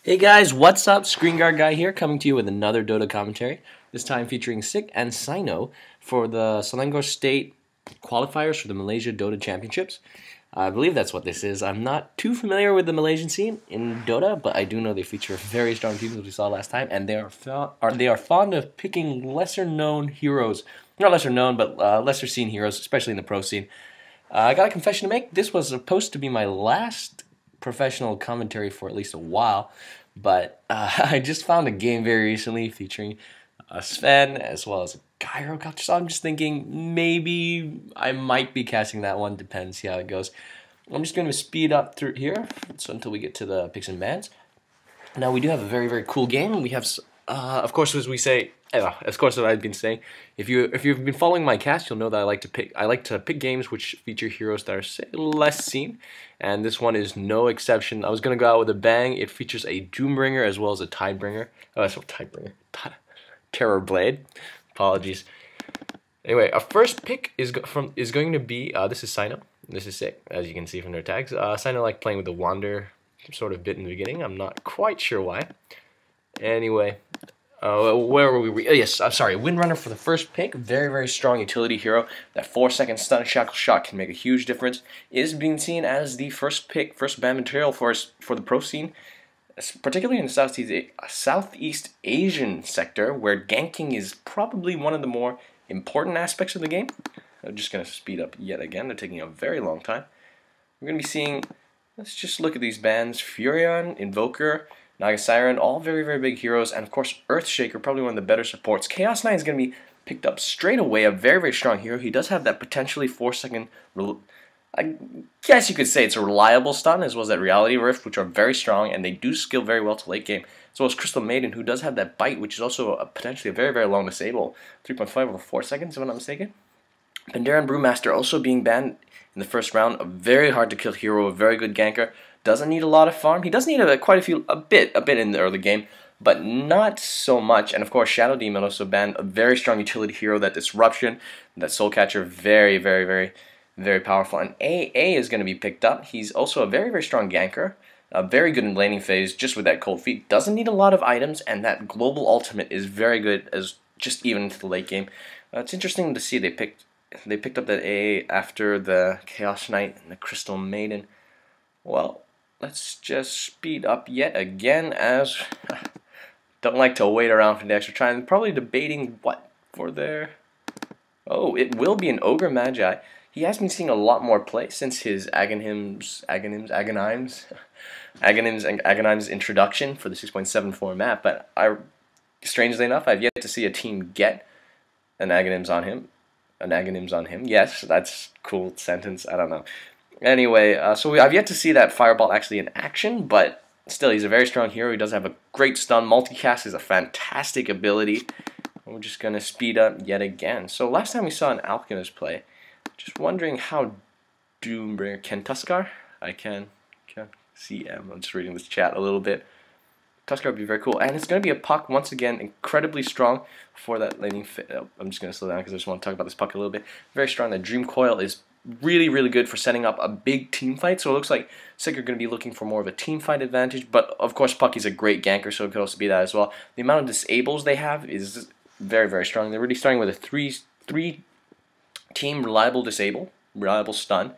Hey guys, what's up? ScreenguardGuy here, coming to you with another Dota commentary. This time featuring Sick and Sino for the Selangor State qualifiers for the Malaysia Dota Championships. I believe that's what this is. I'm not too familiar with the Malaysian scene in Dota, but I do know they feature very strong teams as we saw last time, and they are fond of picking lesser known heroes. Not lesser known, but lesser seen heroes, especially in the pro scene. I got a confession to make. This was supposed to be my last professional commentary for at least a while, but I just found a game very recently featuring Sven as well as Gyro Culture, so I'm just thinking maybe I might be casting that one, depends, see how it goes. I'm just going to speed up through here so until we get to the picks and bans. Now we do have a very cool game. We have, of course, as we say, of course, as I've been saying, if you've been following my cast, you'll know that I like to pick games which feature heroes that are, say, less seen, and this one is no exception. I was gonna go out with a bang. It features a Doom Bringer as well as a Terrorblade. Apologies. Anyway, our first pick is going to be this is Sino. This is Sick, as you can see from their tags. Sino like playing with the Wander sort of bit in the beginning. I'm not quite sure why. Anyway. Where were we? Yes, I'm sorry. Windrunner for the first pick. Very strong utility hero. That 4-second stun shackle shot can make a huge difference. Is being seen as the first pick, first ban material for the pro scene, particularly in the Southeast Asian sector, where ganking is probably one of the more important aspects of the game. I'm just going to speed up yet again. They're taking a very long time. We're going to be seeing, let's just look at these bans. Furion, Invoker, Naga Siren, all very big heroes, and of course Earthshaker, probably one of the better supports. Chaos Knight is going to be picked up straight away, a very strong hero. He does have that potentially 4-second, I guess you could say it's a reliable stun, as well as that Reality Rift, which are very strong, and they do skill very well to late game. As well as Crystal Maiden, who does have that bite, which is also potentially a very long disable, 3.5 over 4 seconds, if I'm not mistaken. Pandaren Brewmaster also being banned in the first round, a very hard to kill hero, a very good ganker. Doesn't need a lot of farm. He does need a bit in the early game, but not so much. And of course, Shadow Demon also banned, a very strong utility hero. That Disruption, that Soul Catcher, very powerful. And AA is going to be picked up. He's also a very strong ganker, very good in laning phase, just with that cold feet. Doesn't need a lot of items, and that global ultimate is very good as just even into the late game. It's interesting to see they picked up that AA after the Chaos Knight and the Crystal Maiden. Well, let's just speed up yet again, as don't like to wait around for the extra time. Probably debating what for their... Oh, it will be an Ogre Magi. He has been seeing a lot more play since his Aghanim's introduction for the 6.74 map, but strangely enough, I've yet to see a team get an Aghanim's on him. Yes, that's a cool sentence, I don't know. Anyway, so I've yet to see that Fireball actually in action, but still, he's a very strong hero. He does have a great stun. Multicast is a fantastic ability. We're just going to speed up yet again. So last time we saw an Alchemist play, just wondering how Doombringer can Tuskar? I can see him. I'm just reading this chat a little bit. Tuskar would be very cool. And it's going to be a Puck, once again, incredibly strong for that laning. I'm just going to slow down because I just want to talk about this Puck a little bit. Very strong. The Dream Coil is really good for setting up a big team fight. So it looks like Sick are going to be looking for more of a team fight advantage. But of course, Pucky's a great ganker, so it could also be that as well. The amount of disables they have is very strong. They're really starting with a three team reliable stun.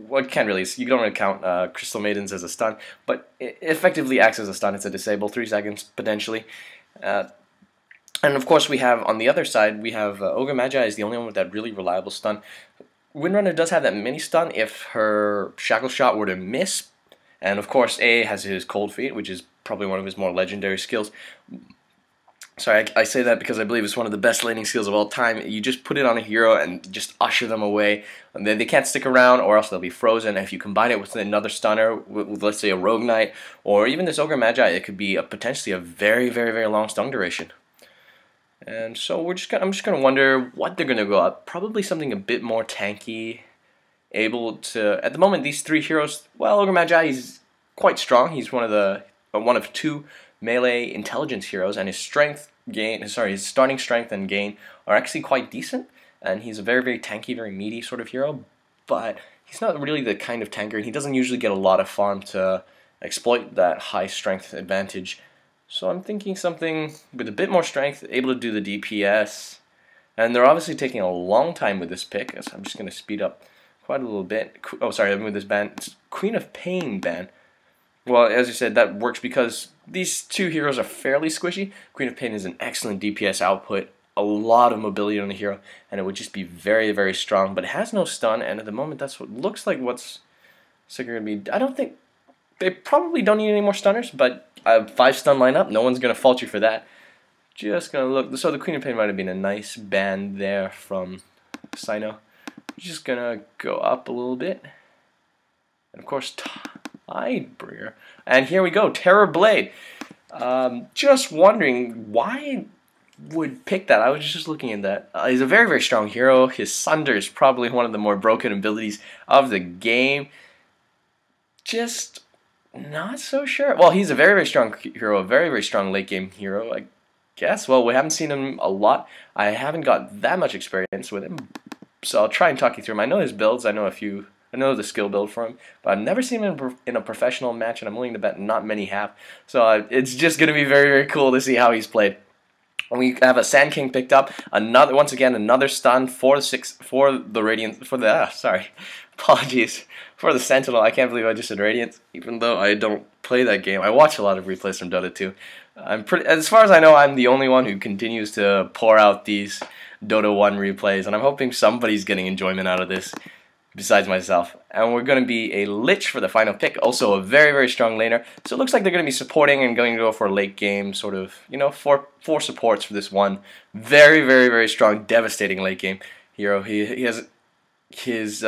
What can't really, you don't really count Crystal Maidens as a stun, but it effectively acts as a stun. It's a disable, 3 seconds potentially. And of course, we have on the other side, we have Ogre Magi is the only one with that really reliable stun. Windrunner does have that mini stun if her Shackle Shot were to miss, and of course A has his Cold Feet, which is probably one of his more legendary skills. Sorry, I say that because I believe it's one of the best laning skills of all time. You just put it on a hero and just usher them away. And they can't stick around, or else they'll be frozen. If you combine it with another stunner, with let's say a Rogue Knight, or even this Ogre Magi, it could be potentially a very long stun duration. And so I'm just gonna wonder what they're gonna go up. Probably something a bit more tanky, able to. At the moment, these 3 heroes. Well, Ogre Magi is quite strong. He's one of 2 melee intelligence heroes, and his starting strength and gain are actually quite decent. And he's a very tanky, very meaty sort of hero. But he's not really the kind of tanker, and he doesn't usually get a lot of farm to exploit that high strength advantage. So I'm thinking something with a bit more strength, able to do the DPS. And they're obviously taking a long time with this pick, so I'm just going to speed up quite a little bit. Oh, sorry, with this ban. It's Queen of Pain ban. Well, as you said, that works because these two heroes are fairly squishy. Queen of Pain is an excellent DPS output, a lot of mobility on the hero, and it would just be very, very strong. But it has no stun, and at the moment, that's what looks like what's going to be. I don't think they probably don't need any more stunners, but a 5-stun lineup, no one's going to fault you for that. Just going to look. So the Queen of Pain might have been a nice ban there from Sino. Just going to go up a little bit. And of course, Tidebringer. And here we go, Terrorblade. Just wondering why would pick that. I was just looking at that. He's a very, very strong hero. His Sunder is probably one of the more broken abilities of the game. Just not so sure. Well, he's a very, very strong hero, a very, very strong late game hero, I guess. Well, we haven't seen him a lot. I haven't got that much experience with him, so I'll try and talk you through him. I know his builds. I know the skill build for him, but I've never seen him in a professional match, and I'm willing to bet not many have. So it's just going to be very, very cool to see how he's played. And we have a Sand King picked up. Once again, another stun for the Radiant, apologies, for the Sentinel. I can't believe I just said Radiant, even though I don't play that game. I watch a lot of replays from Dota 2. As far as I know, I'm the only one who continues to pour out these Dota 1 replays, and I'm hoping somebody's getting enjoyment out of this besides myself. And we're going to be a Lich for the final pick, also a very, very strong laner. So it looks like they're going to be supporting and going to go for a late game sort of, four supports for this one. Very, very, very strong, devastating late game hero. He has his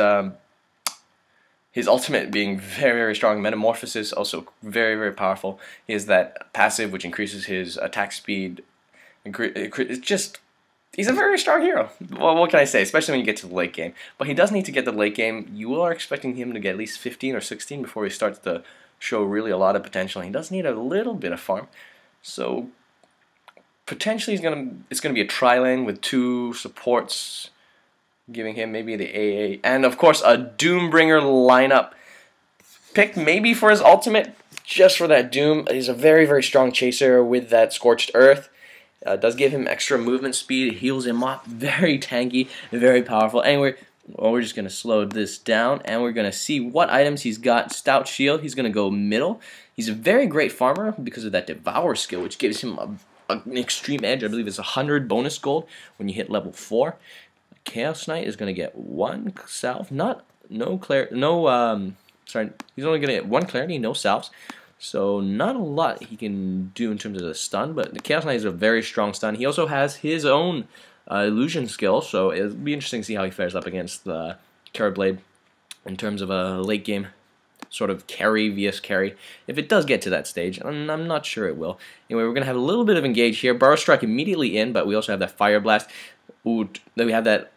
ultimate being very, very strong. Metamorphosis, also very, very powerful. He has that passive which increases his attack speed. It's just, he's a very strong hero. Well, what can I say, especially when you get to the late game. But he does need to get the late game. You are expecting him to get at least 15 or 16 before he starts to show really a lot of potential. He does need a little bit of farm. So potentially it's gonna be a tri-lane with 2 supports, giving him maybe the AA, and of course a Doombringer lineup picked maybe for his ultimate, just for that Doom. He's a very, very strong chaser with that Scorched Earth. Does give him extra movement speed, heals him up, very tanky, very powerful. Anyway, well, we're just going to slow this down, and we're going to see what items he's got. Stout Shield, he's going to go middle. He's a very great farmer because of that Devour skill, which gives him an extreme edge. I believe it's 100 bonus gold when you hit level 4. Chaos Knight is going to get 1 salve, he's only going to get 1 clarity, no salves. So not a lot he can do in terms of the stun, but the Chaos Knight is a very strong stun. He also has his own illusion skill, so it'll be interesting to see how he fares up against the Terrorblade in terms of a late game sort of carry vs carry, if it does get to that stage, and I'm not sure it will. Anyway, we're going to have a little bit of engage here. Burrow Strike immediately in, but we also have that Fire Blast. Ooh, then we have that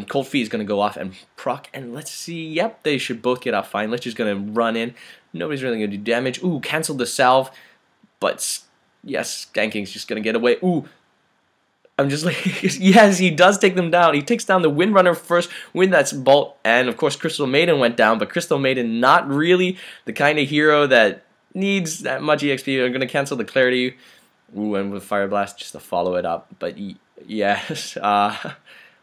Cold Feet is going to go off and proc, and let's see, yep, they should both get off fine. Lich is going to run in. Nobody's really going to do damage. Ooh, cancel the salve, but yes, Skanking's just going to get away. Ooh, I'm just like, yes, he does take them down. He takes down the Windrunner first with that bolt, and of course Crystal Maiden went down, but Crystal Maiden not really the kind of hero that needs that much EXP. I'm going to cancel the Clarity. Ooh, and with Fire Blast just to follow it up, but yes,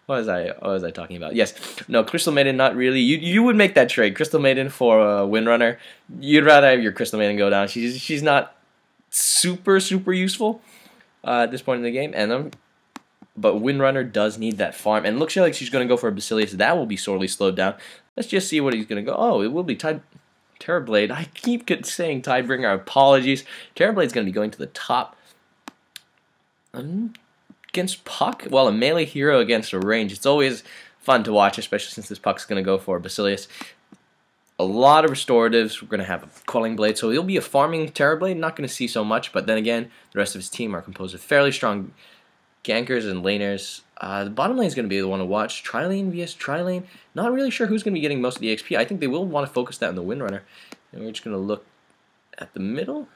what was I talking about? Yes, no, Crystal Maiden not really. You would make that trade, Crystal Maiden for Windrunner. You'd rather have your Crystal Maiden go down. She's not super useful at this point in the game, and but Windrunner does need that farm, and looks like she's going to go for a Basilius. That will be sorely slowed down. Let's just see what he's going to go. Oh, it will be Terrorblade. I keep saying Tidebringer. Apologies. Terrorblade's going to be going to the top. Against Puck, well, a melee hero against a range, it's always fun to watch, especially since this Puck's going to go for Basilius. A lot of restoratives. We're going to have a Quelling Blade, so he'll be a farming Terrorblade. Not going to see so much, but then again, the rest of his team are composed of fairly strong gankers and laners. The bottom lane is going to be the one to watch. Tri-lane vs Tri-lane. Not really sure who's going to be getting most of the XP. I think they will want to focus that on the Windrunner. And we're just going to look at the middle.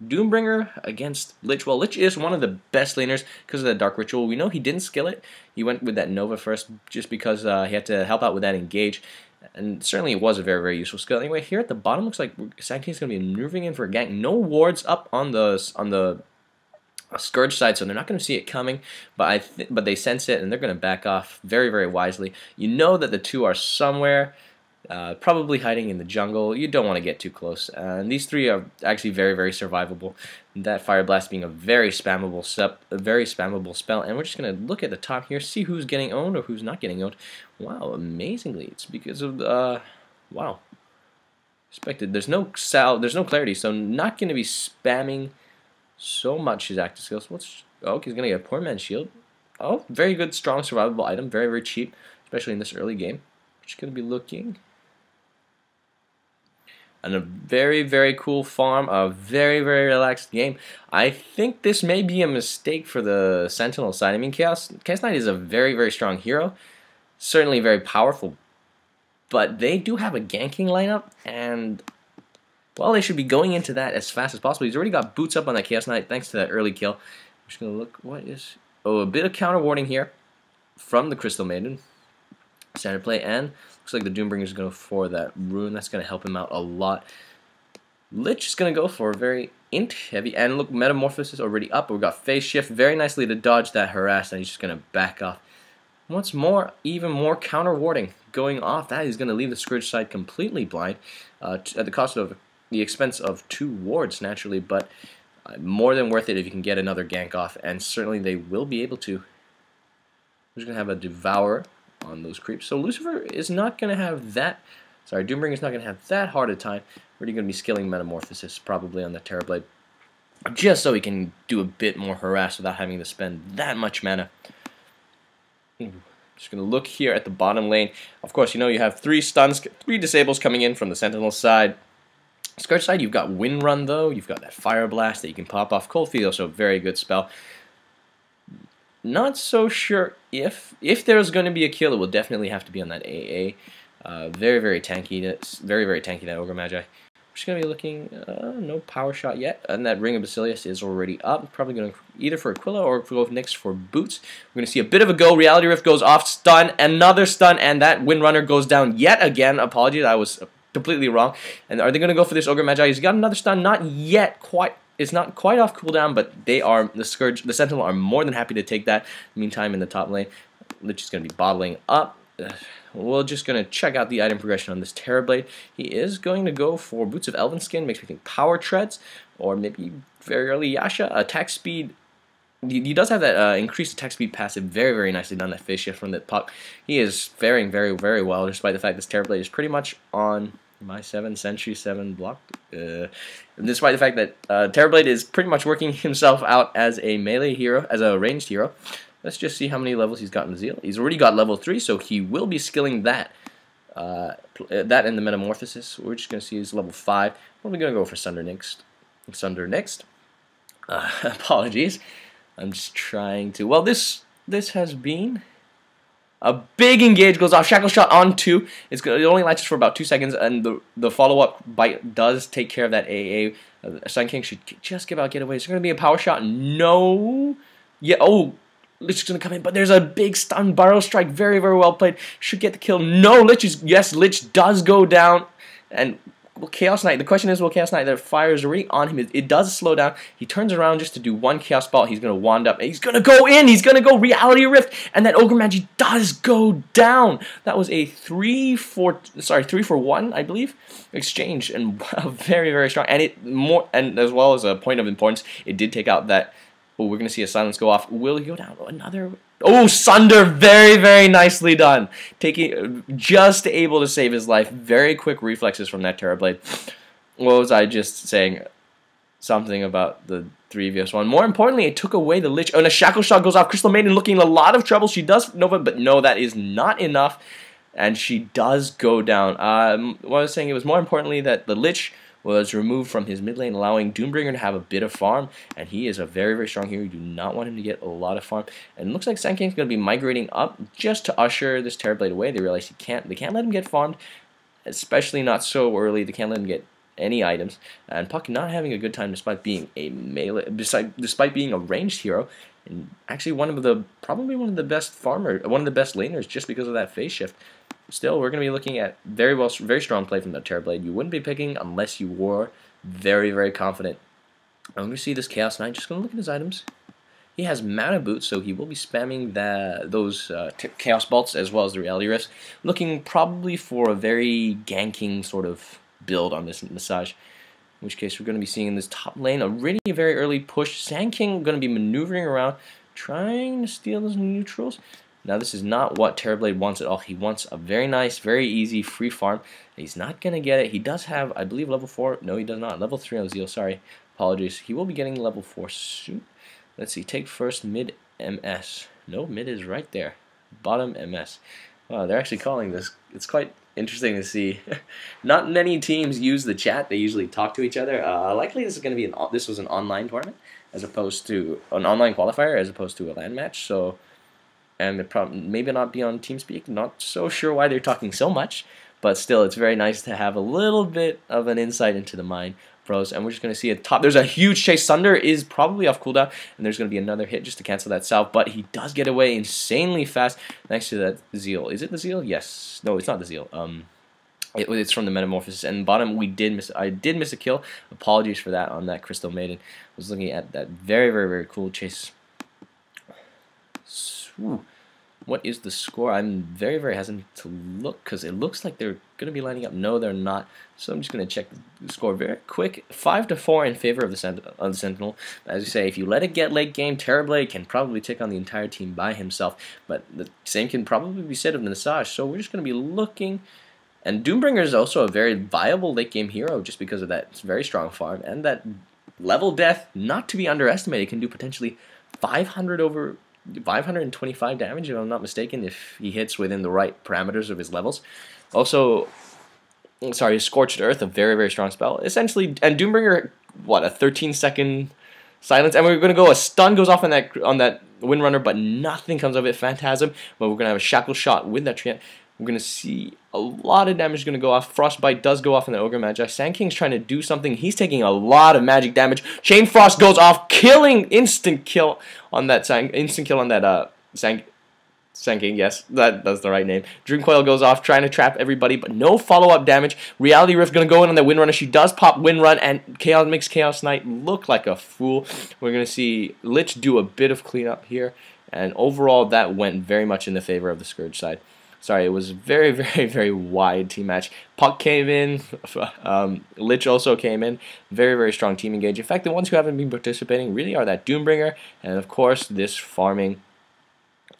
Doombringer against Lich. Well, Lich is one of the best laners because of that Dark Ritual. We know he didn't skill it. He went with that Nova first just because he had to help out with that engage. And certainly it was a very, very useful skill. Anyway, here at the bottom, looks like Sand King's going to be maneuvering in for a gank. No wards up on the Scourge side, so they're not going to see it coming, but they sense it, and they're going to back off very, very wisely. You know that the two are somewhere, probably hiding in the jungle. You don't want to get too close. And these three are actually very, very survivable. That Fire Blast being a very spammable spell. And we're just going to look at the top here, see who's getting owned or who's not getting owned. Wow, amazingly, it's because of wow. Expected. There's no clarity, so not going to be spamming so much his active skills. Oh, he's gonna get a poor man's shield. Oh, very good, strong, survivable item. Very, very cheap, especially in this early game. We're just gonna be looking. And a very, very cool farm. A very, very relaxed game. I think this may be a mistake for the Sentinel side. I mean, Chaos Knight is a very, very strong hero. Certainly very powerful. But they do have a ganking lineup, and well, they should be going into that as fast as possible. He's already got boots up on that Chaos Knight thanks to that early kill. I'm just going to look, what is... Oh, a bit of counter warding here from the Crystal Maiden. Standard play, and looks like the Doom Bringer is going to go for that rune. That's going to help him out a lot. Lich is going to go for a very int heavy, and look, Metamorphosis already up. We've got Phase Shift very nicely to dodge that harass, and he's just going to back off. Once more, even more counter warding going off. That is going to leave the Scourge side completely blind at the cost of the expense of 2 wards, naturally, but more than worth it if you can get another gank off, and certainly they will be able to. We're just going to have a Devourer on those creeps. So Lucifer is not going to have that, sorry, Doombringer is not going to have that hard a time. Really going to be skilling Metamorphosis probably on the Terrorblade, just so he can do a bit more harass without having to spend that much mana. Just going to look here at the bottom lane. Of course, you know you have 3 stuns, 3 disables coming in from the Sentinel side. Scourge side, you've got Wind Run though, you've got that Fire Blast that you can pop off. Cold Feet, also a very good spell. Not so sure if there's going to be a kill, it will definitely have to be on that AA. Very, very tanky. That's very, very tanky, that Ogre Magi. We're just going to be looking, no power shot yet, and that Ring of Basilius is already up. Probably going to either for Aquila or go next for Boots. We're going to see a bit of a go. Reality Rift goes off, stun, another stun, and that Wind Runner goes down yet again. Apologies, I was completely wrong. And are they going to go for this Ogre Magi? He's got another stun, not yet quite. It's not quite off cooldown, but they are, the Sentinel are more than happy to take that. Meantime, in the top lane, Lich is going to be bottling up. We're just going to check out the item progression on this Terrorblade. He is going to go for Boots of Elven Skin, makes me think Power Treads, or maybe very early Yasha. Attack speed, he does have that increased attack speed passive very, very nicely done, that Phase Shift from the puck. He is faring very, very well, despite the fact this Terrorblade is pretty much on my 7, Sentry 7 block. Despite the fact that Terrorblade is pretty much working himself out as a melee hero, as a ranged hero. Let's just see how many levels he's got in Zeal. He's already got level 3, so he will be skilling that. That and the Metamorphosis. We're just going to see his level 5. Probably going to go for Sunder next. Apologies. I'm just trying to... Well, this has been... A big engage goes off. Shackle Shot on 2. It only lasts for about 2 seconds, and the follow-up bite does take care of that AA. Sun King should just get away. Is there going to be a power shot? No. Yeah. Oh, Lich is going to come in, but there's a big stun. Burrow Strike. Very, very well played. Should get the kill. No, Lich is... Yes, Lich does go down. And... Well, Chaos Knight, the question is, will Chaos Knight, that fire is already on him, it does slow down. He turns around just to do 1 Chaos Ball. He's going to wand up, and he's going to go in. He's going to go Reality Rift, and that Ogre Magi does go down. That was a 3 for 1, I believe, exchange, and very, very strong. And as well as a point of importance, it did take out that. Oh, we're going to see a silence go off. Will he go down? Oh, another... Oh, Sunder, very, very nicely done. Just able to save his life. Very quick reflexes from that Terrorblade. What was I just saying? Something about the 3 vs 1. More importantly, it took away the Lich. Oh, and a Shackle Shot goes off. Crystal Maiden looking in a lot of trouble. She does Nova, but no, that is not enough. And she does go down. What I was saying, it was more importantly that the Lich was removed from his mid lane, allowing Doombringer to have a bit of farm, and he is a very, very strong hero. You do not want him to get a lot of farm, and it looks like Sand King's going to be migrating up just to usher this Terrorblade away. They realize they can't let him get farmed, especially not so early. They can't let him get any items, and Puck not having a good time despite being a melee, despite being a ranged hero, and actually probably one of the best farmer, one of the best laners, just because of that Phase Shift. still, we're going to be looking at very strong play from the Terrorblade. You wouldn't be picking unless you were very confident. I'm going to see this Chaos Knight. Just going to look at his items. He has Mana Boots, so he will be spamming those Chaos Bolts as well as the Reality Rifts. Looking probably for a very ganking sort of build on this Massage. In which case, we're going to be seeing in this top lane a really very early push. Sand King going to be maneuvering around, trying to steal those neutrals. Now, this is not what Terrorblade wants at all. He wants a very nice, very easy, free farm. He's not going to get it. He does have, I believe, level 4. No, he does not. Level 3 on Zeal, sorry. Apologies. He will be getting level 4 soon. Let's see. Take first mid MS. No, mid is right there. Bottom MS. Wow, they're actually calling this. It's quite interesting to see. Not many teams use the chat. They usually talk to each other. Likely this is going to be this was an online tournament as opposed to an online qualifier as opposed to a LAN match. So, and it maybe not be on TeamSpeak. Not so sure why they're talking so much, but still, it's very nice to have a little bit of an insight into the mind. Pros, and we're just going to see a top. There's a huge chase. Thunder is probably off cooldown, and there's going to be another hit just to cancel that salve, but he does get away insanely fast next to that Zeal. Is it the Zeal? Yes. No, it's not the Zeal. It's from the Metamorphosis. And bottom, I did miss a kill. Apologies for that on that Crystal Maiden. I was looking at that very cool chase. Ooh. What is the score? I'm very hesitant to look because it looks like they're going to be lining up. No, they're not. So I'm just going to check the score very quick. 5-4 in favor of the Sentinel. As you say, if you let it get late game, Terrorblade can probably take on the entire team by himself. But the same can probably be said of the Massage. So we're just going to be looking. And Doombringer is also a very viable late game hero just because of that very strong farm. And that level death, not to be underestimated, can do potentially 525 damage, if I'm not mistaken, if he hits within the right parameters of his levels. Also, sorry, Scorched Earth, a very strong spell. Essentially, and Doombringer, what, a 13-second silence? And we're going to go, a stun goes off on that Windrunner, but nothing comes of it. Phantasm, but we're going to have a Shackle Shot with that Treant. We're going to see a lot of damage going to go off. Frostbite does go off in the Ogre Magi. Sand King's trying to do something. He's taking a lot of magic damage. Chain Frost goes off, killing instant kill on that Sand King. Yes, that's the right name. Dream Coil goes off, trying to trap everybody, but no follow-up damage. Reality Rift going to go in on that Windrunner. She does pop Windrun, and makes Chaos Knight look like a fool. We're going to see Lich do a bit of cleanup here, and overall that went very much in the favor of the Scourge side. Sorry, it was a very wide team match. Puck came in, Lich also came in. Very strong team engage. In fact, the ones who haven't been participating really are that Doombringer, and of course this farming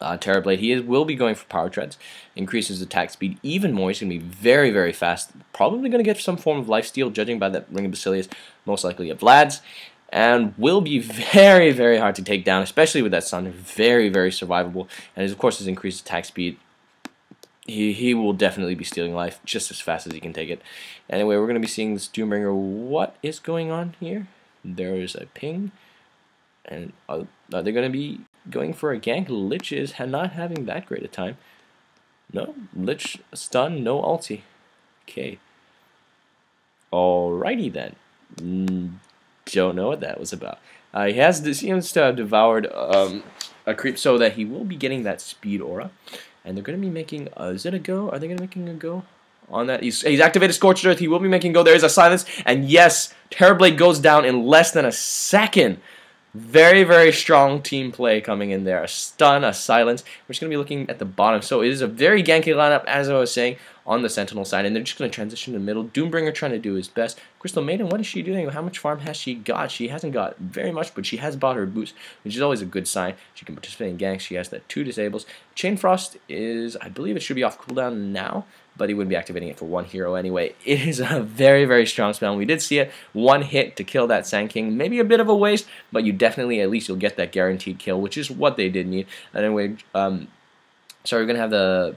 Terrorblade. He will be going for power treads, increases attack speed even more. He's going to be very fast. Probably going to get some form of lifesteal, judging by that Ring of Basilius, most likely a Vlad's. And will be very hard to take down, especially with that Sun. Very survivable. And of course his increased attack speed. He will definitely be stealing life just as fast as he can take it. Anyway, we're going to be seeing this Doombringer. What is going on here? There is a ping. And are they going to be going for a gank? Lich is not having that great a time. No, Lich stun, no ulti. Okay. Alrighty then. Don't know what that was about. He seems to have devoured a creep so that he will be getting that speed aura. And they're going to be making, is it a go? Are they going to be making a go on that? He's activated Scorched Earth. He will be making go. There is a silence. And yes, Terrorblade goes down in less than a second. Very strong team play coming in there. A stun, a silence. We're just going to be looking at the bottom. So it is a very ganky lineup, as I was saying, on the Sentinel side. And they're just going to transition to the middle. Doombringer trying to do his best. Crystal Maiden, what is she doing? How much farm has she got? She hasn't got very much, but she has bought her boost, which is always a good sign. She can participate in ganks. She has that 2 disables. Chain Frost is, I believe it should be off cooldown now, but he wouldn't be activating it for one hero anyway. It is a very strong spell. And we did see it. 1 hit to kill that Sand King. Maybe a bit of a waste, but you definitely, at least you'll get that guaranteed kill, which is what they did need. Anyway, so we're going to have the...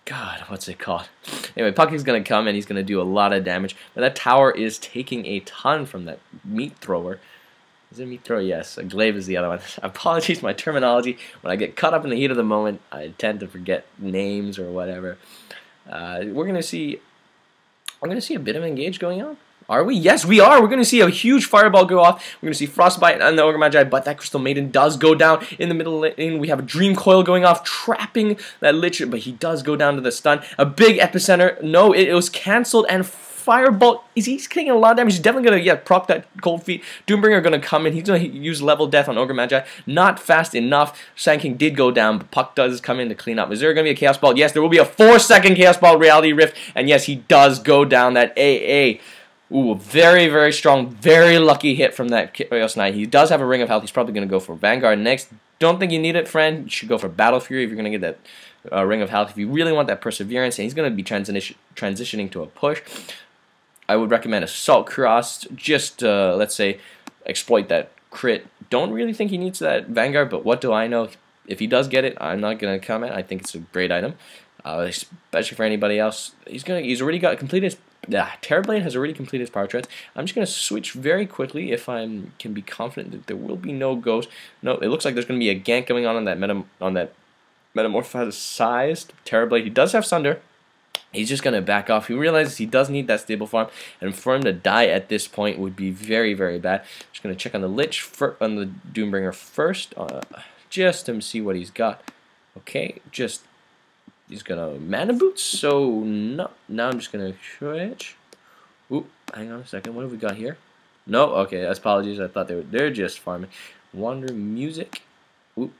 God, what's it called? Anyway, Pucky's going to come and he's going to do a lot of damage. But that tower is taking a ton from that meat thrower. Is it meat thrower? Yes. A glaive is the other one. Apologies, my terminology. When I get caught up in the heat of the moment, I tend to forget names or whatever. We're going to see a bit of engage going on Are we? Yes, we are. We're going to see a huge fireball go off. We're going to see Frostbite and the Ogre Magi, but that Crystal Maiden does go down in the middle lane. We have a Dream Coil going off, trapping that Lich, but he does go down to the stun. A big epicenter. No, it was cancelled, and Firebolt, he's getting a lot of damage. He's definitely going to proc that Cold Feet. Doombringer going to come in. He's going to use level death on Ogre Magi. Not fast enough. Sand King did go down, but Puck does come in to clean up. Is there going to be a Chaos Ball? Yes, there will be a 4-second Chaos Ball Reality Rift, and yes, he does go down that AA. Ooh, very, very strong, very lucky hit from that Chaos Knight. He does have a Ring of Health. He's probably going to go for Vanguard next. Don't think you need it, friend. You should go for Battle Fury if you're going to get that Ring of Health. If you really want that Perseverance, and he's going to be transitioning to a push, I would recommend Assault Cross. Just, let's say, exploit that crit. Don't really think he needs that Vanguard, but what do I know? If he does get it, I'm not going to comment. I think it's a great item, especially for anybody else. He's already got completed his... Terrorblade has already completed his power treads. I'm just going to switch very quickly if I can be confident that there will be no ghost. No, it looks like there's going to be a gank going on that metamorphosized Terrorblade. He does have Sunder. He's just going to back off. He realizes he does need that stable farm, and for him to die at this point would be very, very bad. Just going to check on the Lich, on the Doombringer first, just to see what he's got. Okay, he's got a Mana Boots, so no. Now I'm just going to switch. Oop, hang on a second. What have we got here? No, okay, apologies. I thought they're just farming. Wander Music. Oop.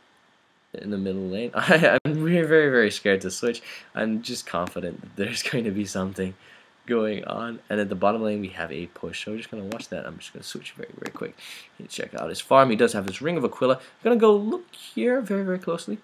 In the middle lane. I'm very, very, very scared to switch. I'm just confident that there's going to be something going on. And at the bottom lane, we have a push. So we're just going to watch that. I'm just going to switch very, very quick. Check out his farm. He does have his Ring of Aquila. I'm going to go look here very, very closely.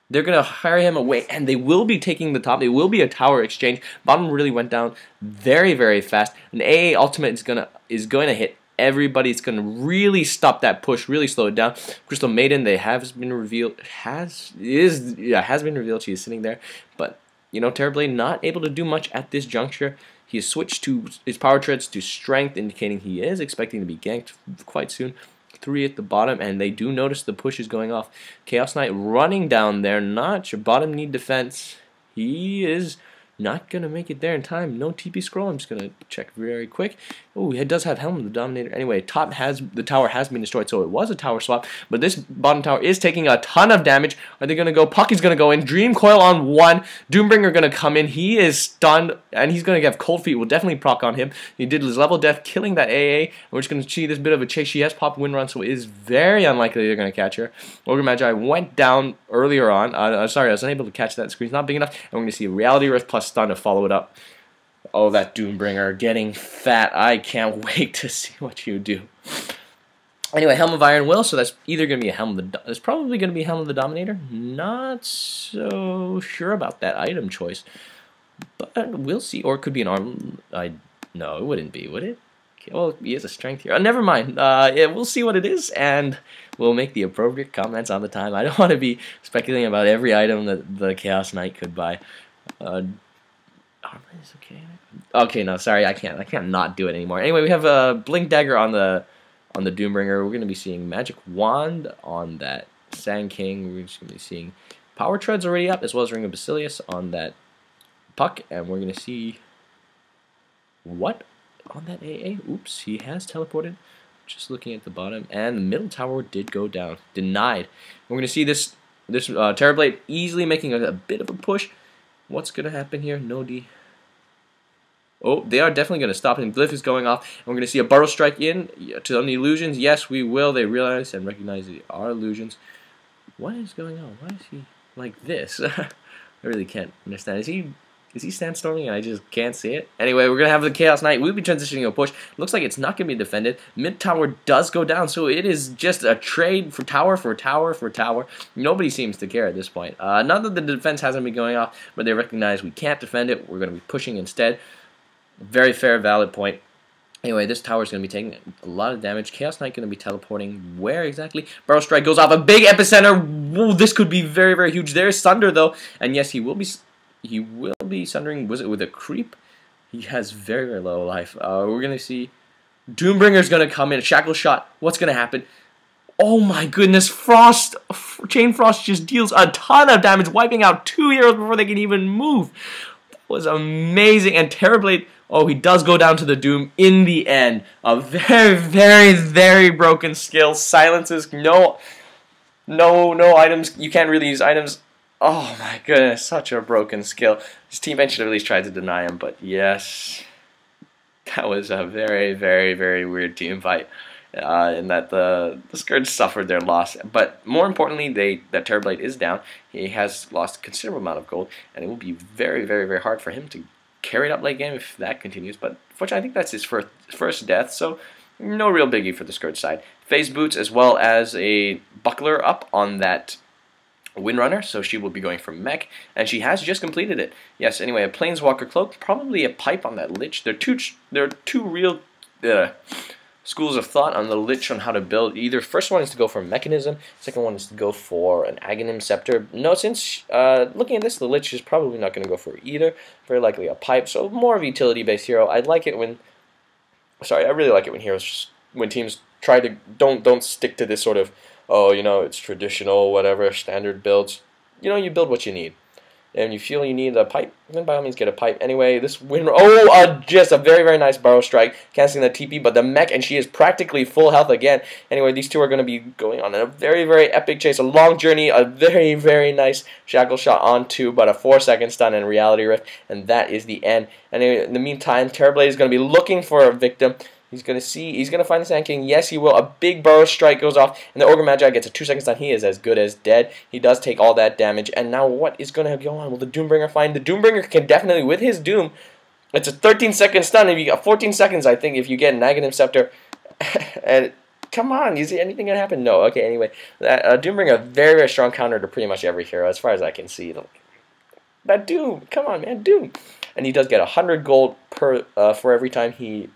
They're going to hire him away, and they will be taking the top. They will be a tower exchange. Bottom really went down very, very fast. An AA ultimate is going to hit everybody's going to really stop that push, really slow it down. Crystal Maiden, has been revealed. Has been revealed. She is sitting there, but you know, Terrorblade not able to do much at this juncture. He has switched to his power treads to strength, indicating he is expecting to be ganked quite soon. 3 at the bottom, and they do notice the push is going off. Chaos Knight running down there. Not your bottom need defense. He is not going to make it there in time. No TP scroll. I'm just going to check very quick. Oh, it does have Helm of the Dominator. Anyway, the tower has been destroyed, so it was a tower swap. But this bottom tower is taking a ton of damage. Are they going to go? Puck is going to go in. Dream Coil on 1. Doombringer going to come in. He is stunned, and he's going to have Cold Feet. Will definitely proc on him. He did his level death, killing that AA. We're just going to see this bit of a chase. She has popped Wind Run, so it is very unlikely they're going to catch her. Ogre Magi went down earlier on. Sorry, I was unable to catch that. The screen's not big enough. And we're going to see Reality Rift plus stun to follow it up. Oh, that Doombringer getting fat. I can't wait to see what you do. Anyway, Helm of Iron Will, so that's either going to be a Helm of the... It's probably going to be Helm of the Dominator. Not so sure about that item choice. But we'll see. Or it could be an arm... No, it wouldn't be, would it? Okay, well, he has a strength here. Never mind. Yeah, we'll see what it is, and we'll make the appropriate comments on the time. I don't want to be speculating about every item that the Chaos Knight could buy. Okay. Okay, no, sorry, I can't not do it anymore. Anyway, we have a Blink Dagger on the Doombringer. We're going to be seeing Magic Wand on that Sand King. We're just going to be seeing Power Treads already up, as well as Ring of Basilius on that Puck, and we're going to see what on that AA. Oops, he has teleported. Just looking at the bottom, and the middle tower did go down. Denied. We're going to see this Terrorblade easily making a bit of a push. What's going to happen here? No D. Oh, they are definitely going to stop him. Glyph is going off. And we're going to see a Burrow Strike in to on the illusions. Yes, we will. They realize and recognize they are illusions. What is going on? Why is he like this? I really can't understand. Is he sandstorming and I just can't see it? Anyway, we're going to have the Chaos Knight. We'll be transitioning to a push. Looks like it's not going to be defended. Mid tower does go down, so it is just a trade for tower for tower for tower. Nobody seems to care at this point. Not that the defense hasn't been going off, but they recognize we can't defend it. We're going to be pushing instead. Very fair, valid point. Anyway, this tower is going to be taking a lot of damage. Chaos Knight going to be teleporting where exactly? Burrow Strike goes off. A big epicenter. Whoa, this could be very, very huge. There's Sunder, though. And yes, he will be sundering. Was it with a creep? He has very, very low life. We're going to see Doombringer's going to come in. Shackle Shot. What's going to happen? Oh my goodness. Chain Frost just deals a ton of damage, wiping out 2 heroes before they can even move. Was amazing, and Terrorblade Oh, he does go down to the Doom in the end. A very, very, very broken skill. Silences, no items. You can't really use items. Oh my goodness, such a broken skill. His teammate should have at least tried to deny him, but yes. That was a very, very, very weird team fight. In that the Scourge suffered their loss. But more importantly, that Terrorblade is down. He has lost a considerable amount of gold, and it will be very, very, very hard for him to carry it up late game if that continues. But fortunately, I think that's his first death, so no real biggie for the Scourge side. Phase boots as well as a buckler up on that Windrunner, so she will be going for mech, and she has just completed it. Yes, anyway, a Planeswalker cloak, probably a pipe on that Lich. There are two real schools of thought on the Lich on how to build. Either first one is to go for Mechanism, second one is to go for an Aghanim Scepter. No, since looking at this, the Lich is probably not going to go for either. Very likely a pipe, so more of a utility-based hero. I like it when, I really like it when when teams try to don't stick to this sort of, oh, you know, it's traditional, whatever, standard builds. You know, you build what you need. And you feel you need a pipe, then by all means get a pipe. Anyway, this win. Oh, just a very, very nice Burrow Strike, casting the TP, but the mech, and she is practically full health again. Anyway, these two are going to be going on a very, very epic chase, a long journey, a very, very nice shackle shot on two, but a 4-second stun and Reality Rift, and that is the end. Anyway, in the meantime, Terrorblade is going to be looking for a victim. He's going to find the Sand King. Yes, he will. A big Burrow Strike goes off, and the Ogre Magi gets a 2-second stun. He is as good as dead. He does take all that damage, and now what is going to go on? Will the Doombringer find? The Doombringer can definitely, with his Doom, it's a 13-second stun. If you got 14 seconds, I think, if you get an Aghanim Scepter. And come on, is anything going to happen? No. Okay, anyway. Doombringer, very, very strong counter to pretty much every hero, as far as I can see. That Doom, come on, man, Doom. And he does get 100 gold for every time he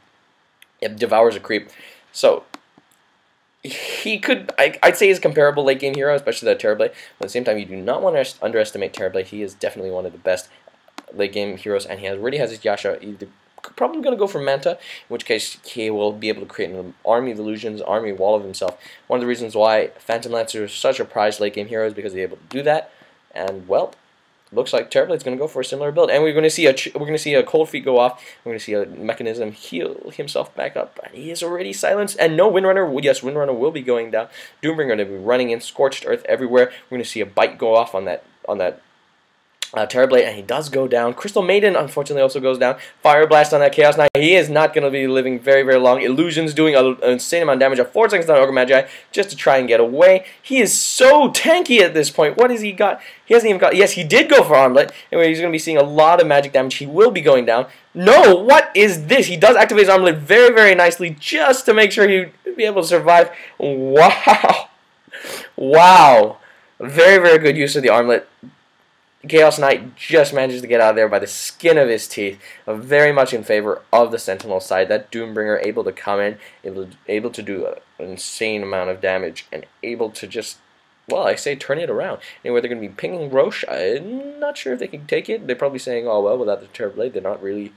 devours a creep. So he could, I'd say he's a comparable late game hero, especially that Terrorblade. But at the same time, you do not want to underestimate Terrorblade. He is definitely one of the best late game heroes, and he already has his Yasha. He's probably going to go for Manta, in which case he will be able to create an army of illusions, army wall of himself. One of the reasons why Phantom Lancer is such a prized late game hero is because he's able to do that. And well, looks like Terrorblade's going to go for a similar build, and we're going to see a Cold Feet go off. We're going to see a Mechanism heal himself back up, and he is already silenced. And no Windrunner. Yes, Windrunner will be going down. Doombringer going to be running in, Scorched Earth everywhere. We're going to see a Bite go off on that Terrorblade, and he does go down. Crystal Maiden, unfortunately, also goes down. Fire Blast on that Chaos Knight. He is not going to be living very, very long. Illusions doing an insane amount of damage. A 4 seconds on Ogre Magi just to try and get away. He is so tanky at this point. What has he got? He hasn't even got... Yes, he did go for Armlet. Anyway, he's going to be seeing a lot of magic damage. He will be going down. No, what is this? He does activate his Armlet very, very nicely just to make sure he'd be able to survive. Wow. Wow. Very, very good use of the Armlet. Chaos Knight just manages to get out of there by the skin of his teeth. Very much in favor of the Sentinel side. That Doombringer able to come in, able to do an insane amount of damage, and able to just, well, I say turn it around. Anyway, they're going to be pinging Roche. I'm not sure if they can take it. They're probably saying, oh, well, without the Terrorblade, they don't really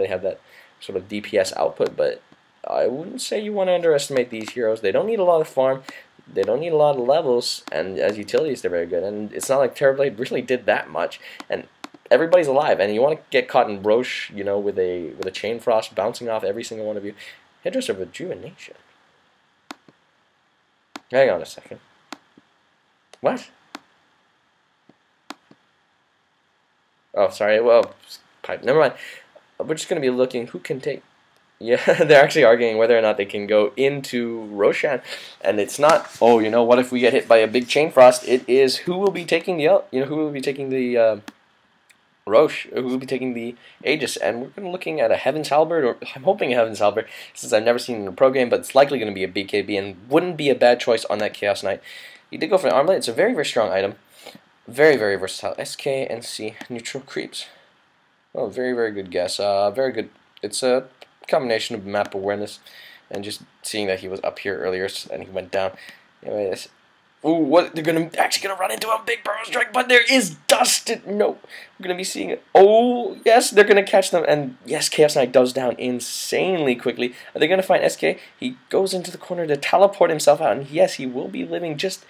have that sort of DPS output, but I wouldn't say you want to underestimate these heroes. They don't need a lot of farm. They don't need a lot of levels, and as utilities, they're very good. And it's not like Terrorblade really did that much. And everybody's alive, and you want to get caught in Roche, you know, with a Chain Frost bouncing off every single one of you. Hairdresser Rejuvenation. Hang on a second. What? Oh, sorry. Well, pipe. Never mind. We're just going to be looking who can take. Yeah, they're actually arguing whether or not they can go into Roshan, and it's not, oh, you know, what if we get hit by a big Chain Frost? It is who will be taking the, Roche, who will be taking the Aegis, and we're going to looking at a Heaven's Halberd, or I'm hoping a Heaven's Halberd, since I've never seen it in a pro game, but it's likely going to be a BKB, and wouldn't be a bad choice on that Chaos Knight. He did go for an Armlet. It's a very, very strong item. Very, very versatile. SK and C, neutral creeps. Oh, very, very good guess. Very good. It's a combination of map awareness and just seeing that he was up here earlier and he went down. Anyway, ooh, what? They're actually gonna run into a big Burrow Strike, but there is dust. No, we're gonna be seeing it. Oh, yes, they're gonna catch them, and yes, Chaos Knight goes down insanely quickly. Are they gonna find SK? He goes into the corner to teleport himself out, and yes, he will be living just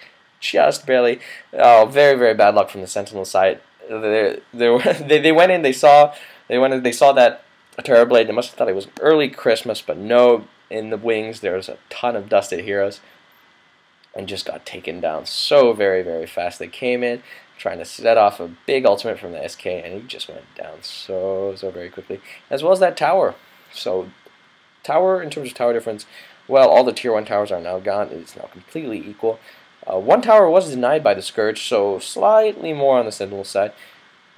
barely. Oh, very, very bad luck from the Sentinel side. They went in. They saw that a Terrorblade. They must have thought it was early Christmas, but no. In the wings, there's a ton of dusted heroes, and just got taken down so very, very fast. They came in trying to set off a big ultimate from the SK, and he just went down so very quickly. As well as that tower. So tower, in terms of tower difference, well, all the tier 1 towers are now gone. It's now completely equal. One tower was denied by the Scourge, so slightly more on the Sentinel side.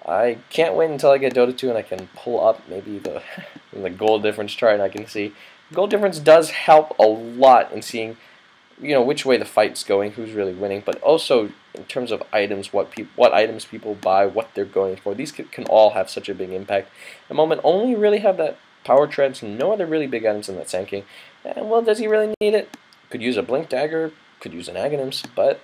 I can't wait until I get Dota 2 and I can pull up maybe the gold difference chart, and I can see gold difference does help a lot in seeing, you know, which way the fight's going, who's really winning, but also in terms of items, what items people buy, what they're going for. These can all have such a big impact. At the moment, only really have that power treads, no other really big items in that Sand King. And well, does he really need it? Could use a Blink Dagger, could use an Aghanims, but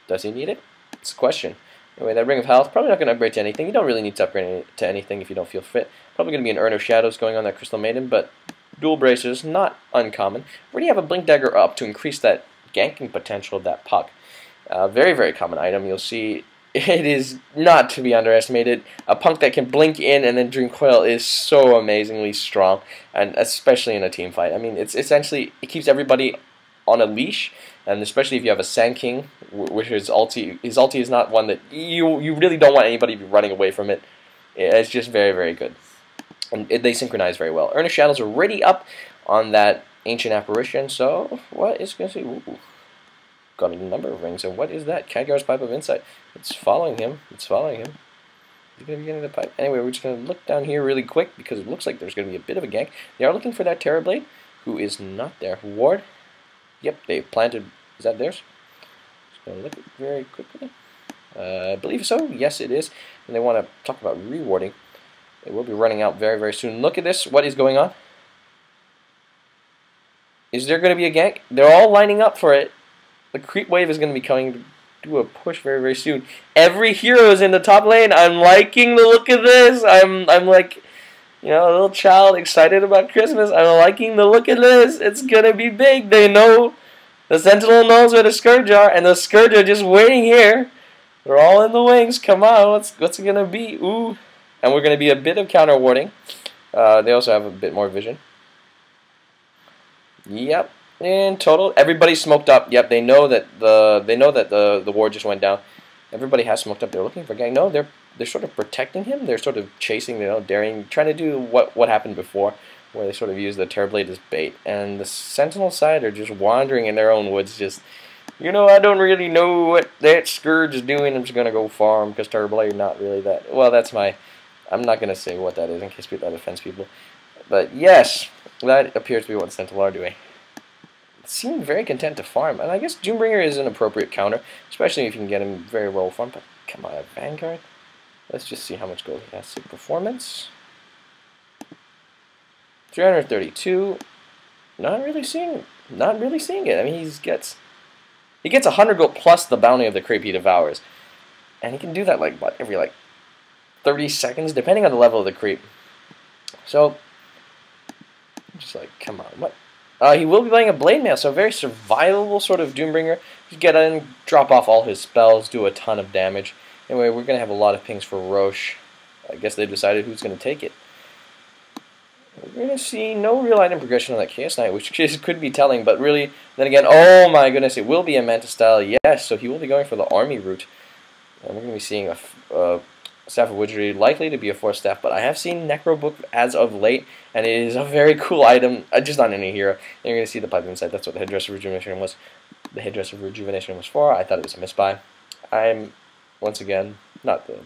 does he need it? It's a question. Anyway, that Ring of Health, probably not going to upgrade to anything. You don't really need to upgrade to anything if you don't feel fit. Probably going to be an Urn of Shadows going on that Crystal Maiden, but dual bracers, not uncommon. Already have a Blink Dagger up to increase that ganking potential of that puck. Very, very common item. You'll see it is not to be underestimated. A punk that can blink in and then Dream Coil is so amazingly strong, and especially in a team fight. I mean, it's essentially, it keeps everybody on a leash, and especially if you have a Sand King, which his ulti is not one that you really don't want anybody to be running away from it. It's just very, very good. And they synchronize very well. Urn of Shadows already up on that Ancient Apparition, so what is going to see? Ooh, got a number of rings, and what is that? Khadgar's Pipe of Insight. It's following him. It's following him. He's going to be getting the pipe. Anyway, we're just going to look down here really quick because it looks like there's going to be a bit of a gank. They are looking for that Terrorblade, who is not there. Ward. Yep, they planted. Is that theirs? Just going to look very quickly. I believe so. Yes, it is. And they want to talk about rewarding. It will be running out very, very soon. Look at this. What is going on? Is there going to be a gank? They're all lining up for it. The creep wave is going to be coming to do a push very, very soon. Every hero is in the top lane. I'm liking the look of this. I'm like, you know, a little child excited about Christmas. I'm liking the look of this. It's going to be big. They know. The Sentinel knows where the Scourge are, and the Scourge are just waiting here. They're all in the wings. Come on. What's it going to be? Ooh. And we're going to be a bit of counter warding. They also have a bit more vision. Yep. In total, everybody's smoked up. Yep, they know that the ward just went down. Everybody has smoked up. They're looking for a gang. No, they're sort of protecting him. They're sort of chasing, you know, daring, trying to do what happened before, where they sort of use the Terrorblade as bait. And the Sentinel side are just wandering in their own woods, just, you know, I don't really know what that Scourge is doing. I'm just gonna go farm because Terrorblade not really that. Well, that's my. I'm not gonna say what that is in case that offends people. But yes, that appears to be what Sentinel are doing. Seem very content to farm, and I guess Doombringer is an appropriate counter, especially if you can get him very well farmed. But come on, Vanguard. Let's just see how much gold he has. So performance, 332. Not really seeing it. I mean, he gets 100 gold plus the bounty of the creep he devours, and he can do that like what, every like 30 seconds, depending on the level of the creep. So, just like, come on, what? He will be playing a Blade Mail, so a very survivable sort of Doombringer. Just get in, drop off all his spells, do a ton of damage. Anyway, we're going to have a lot of pings for Roche. I guess they've decided who's going to take it. We're going to see no real item progression on that Chaos Knight, which could be telling, but really, then again, oh my goodness, it will be a Manta style, yes, so he will be going for the army route. And we're going to be seeing a Staff of Wizardry, likely to be a 4th staff, but I have seen Necro Book as of late, and it is a very cool item, just on any hero. And you're going to see the Pipe inside. That's what the Headdress of Rejuvenation was. The Headdress of Rejuvenation was for. I thought it was a misbuy. I'm, once again, not the...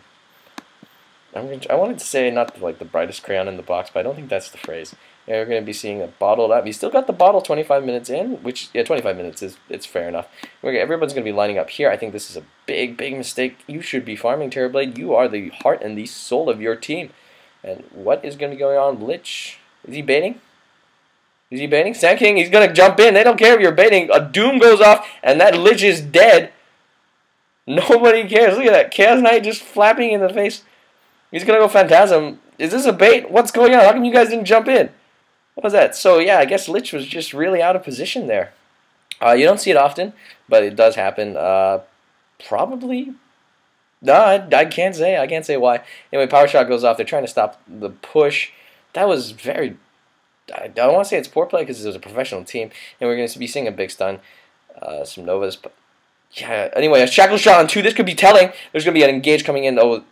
I wanted to say not like the brightest crayon in the box, but I don't think that's the phrase. Yeah, we're going to be seeing it bottled up. He's still got the bottle 25 minutes in, which, yeah, 25 minutes it's fair enough. Everyone's going to be lining up here. I think this is a big, big mistake. You should be farming Terrorblade. You are the heart and the soul of your team. And what is going to be going on? Lich, is he baiting? Is he baiting? Sand King, he's going to jump in. They don't care if you're baiting. A Doom goes off, and that Lich is dead. Nobody cares. Look at that. Chaos Knight just flapping in the face. He's going to go Phantasm. Is this a bait? What's going on? How come you guys didn't jump in? What was that? So, yeah, I guess Lich was just really out of position there. You don't see it often, but it does happen. Probably. No, I can't say. I can't say why. Anyway, Power Shot goes off. They're trying to stop the push. that was very. I don't want to say it's poor play because it was a professional team, and we're going to be seeing a big stun, some Novas. But yeah, anyway, a shackle shot on 2. This could be telling. There's going to be an engage coming in. Oh,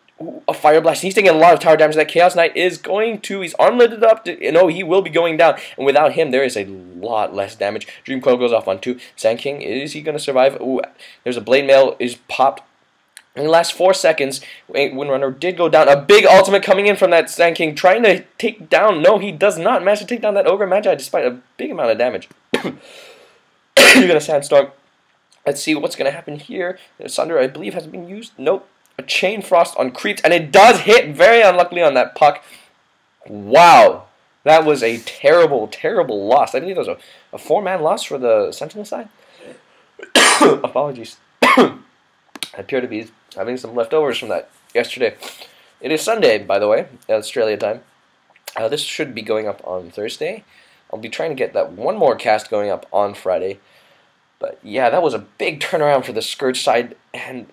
a fire blast. He's taking a lot of tower damage. That Chaos Knight is going to. He's armleted up. No, he will be going down. And without him, there is a lot less damage. Dream Coil goes off on 2. Sand King, is he going to survive? Ooh, there's a Blade Mail is popped. In the last 4 seconds, Windrunner did go down. A big ultimate coming in from that Sand King, trying to take down. No, he does not manage to take down that Ogre Magi despite a big amount of damage. You're going to Sandstorm. Let's see what's going to happen here. The Sunder, I believe, has been used. Nope. A Chain Frost on creeps, and it does hit very unluckily on that puck. Wow. That was a terrible, terrible loss. I believe it was a 4-man loss for the Sentinel side. Apologies. I appear to be having some leftovers from that yesterday. It is Sunday, by the way, Australia time. This should be going up on Thursday. I'll be trying to get that one more cast going up on Friday. But yeah, that was a big turnaround for the Scourge side, and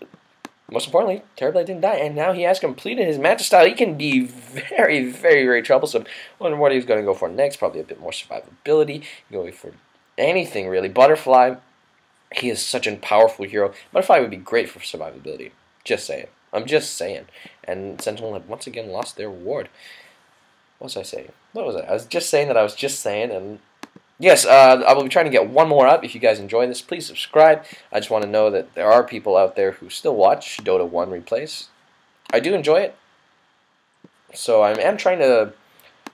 most importantly, Terrorblade didn't die, and now he has completed his magic style. He can be very, very, very troublesome. I wonder what he's going to go for next. Probably a bit more survivability. Going for anything, really. Butterfly. He is such a powerful hero. Butterfly would be great for survivability. Just saying. I'm just saying. And Sentinel had once again lost their reward. What was I saying? What was I was just saying that I was just saying. And yes, I will be trying to get one more up. If you guys enjoy this, please subscribe. I just want to know that there are people out there who still watch Dota 1 replays. I do enjoy it. So I am trying to...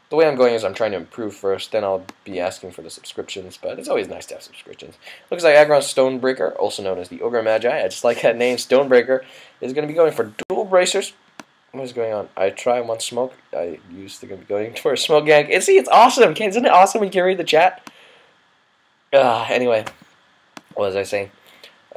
The way I'm going is I'm trying to improve first, then I'll be asking for the subscriptions, but it's always nice to have subscriptions. Looks like Aggron Stonebreaker, also known as the Ogre Magi, I just like that name, Stonebreaker, is going to be going for dual bracers. What is going on? I try one smoke. I used to be going for a smoke gank. And see, it's awesome. Isn't it awesome when you can read the chat? Anyway, what was I saying?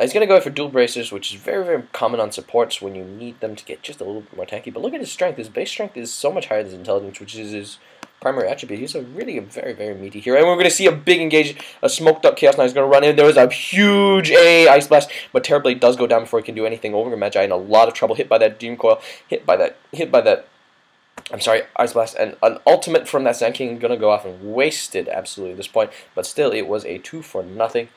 He's going to go for dual bracers, which is very, very common on supports when you need them to get just a little bit more tanky. But look at his strength. His base strength is so much higher than his intelligence, which is his primary attribute. He's a very, very meaty hero. And we're going to see a big engage. A smoked up Chaos Knight is going to run in. There was a huge Ice Blast, but Terrorblade does go down before he can do anything. Ogre Magi in a lot of trouble. Hit by that Doom Coil. Hit by that. I'm sorry, Ice Blast. And an ultimate from that Sand King going to go off and wasted absolutely at this point. But still, it was a 2-for-0.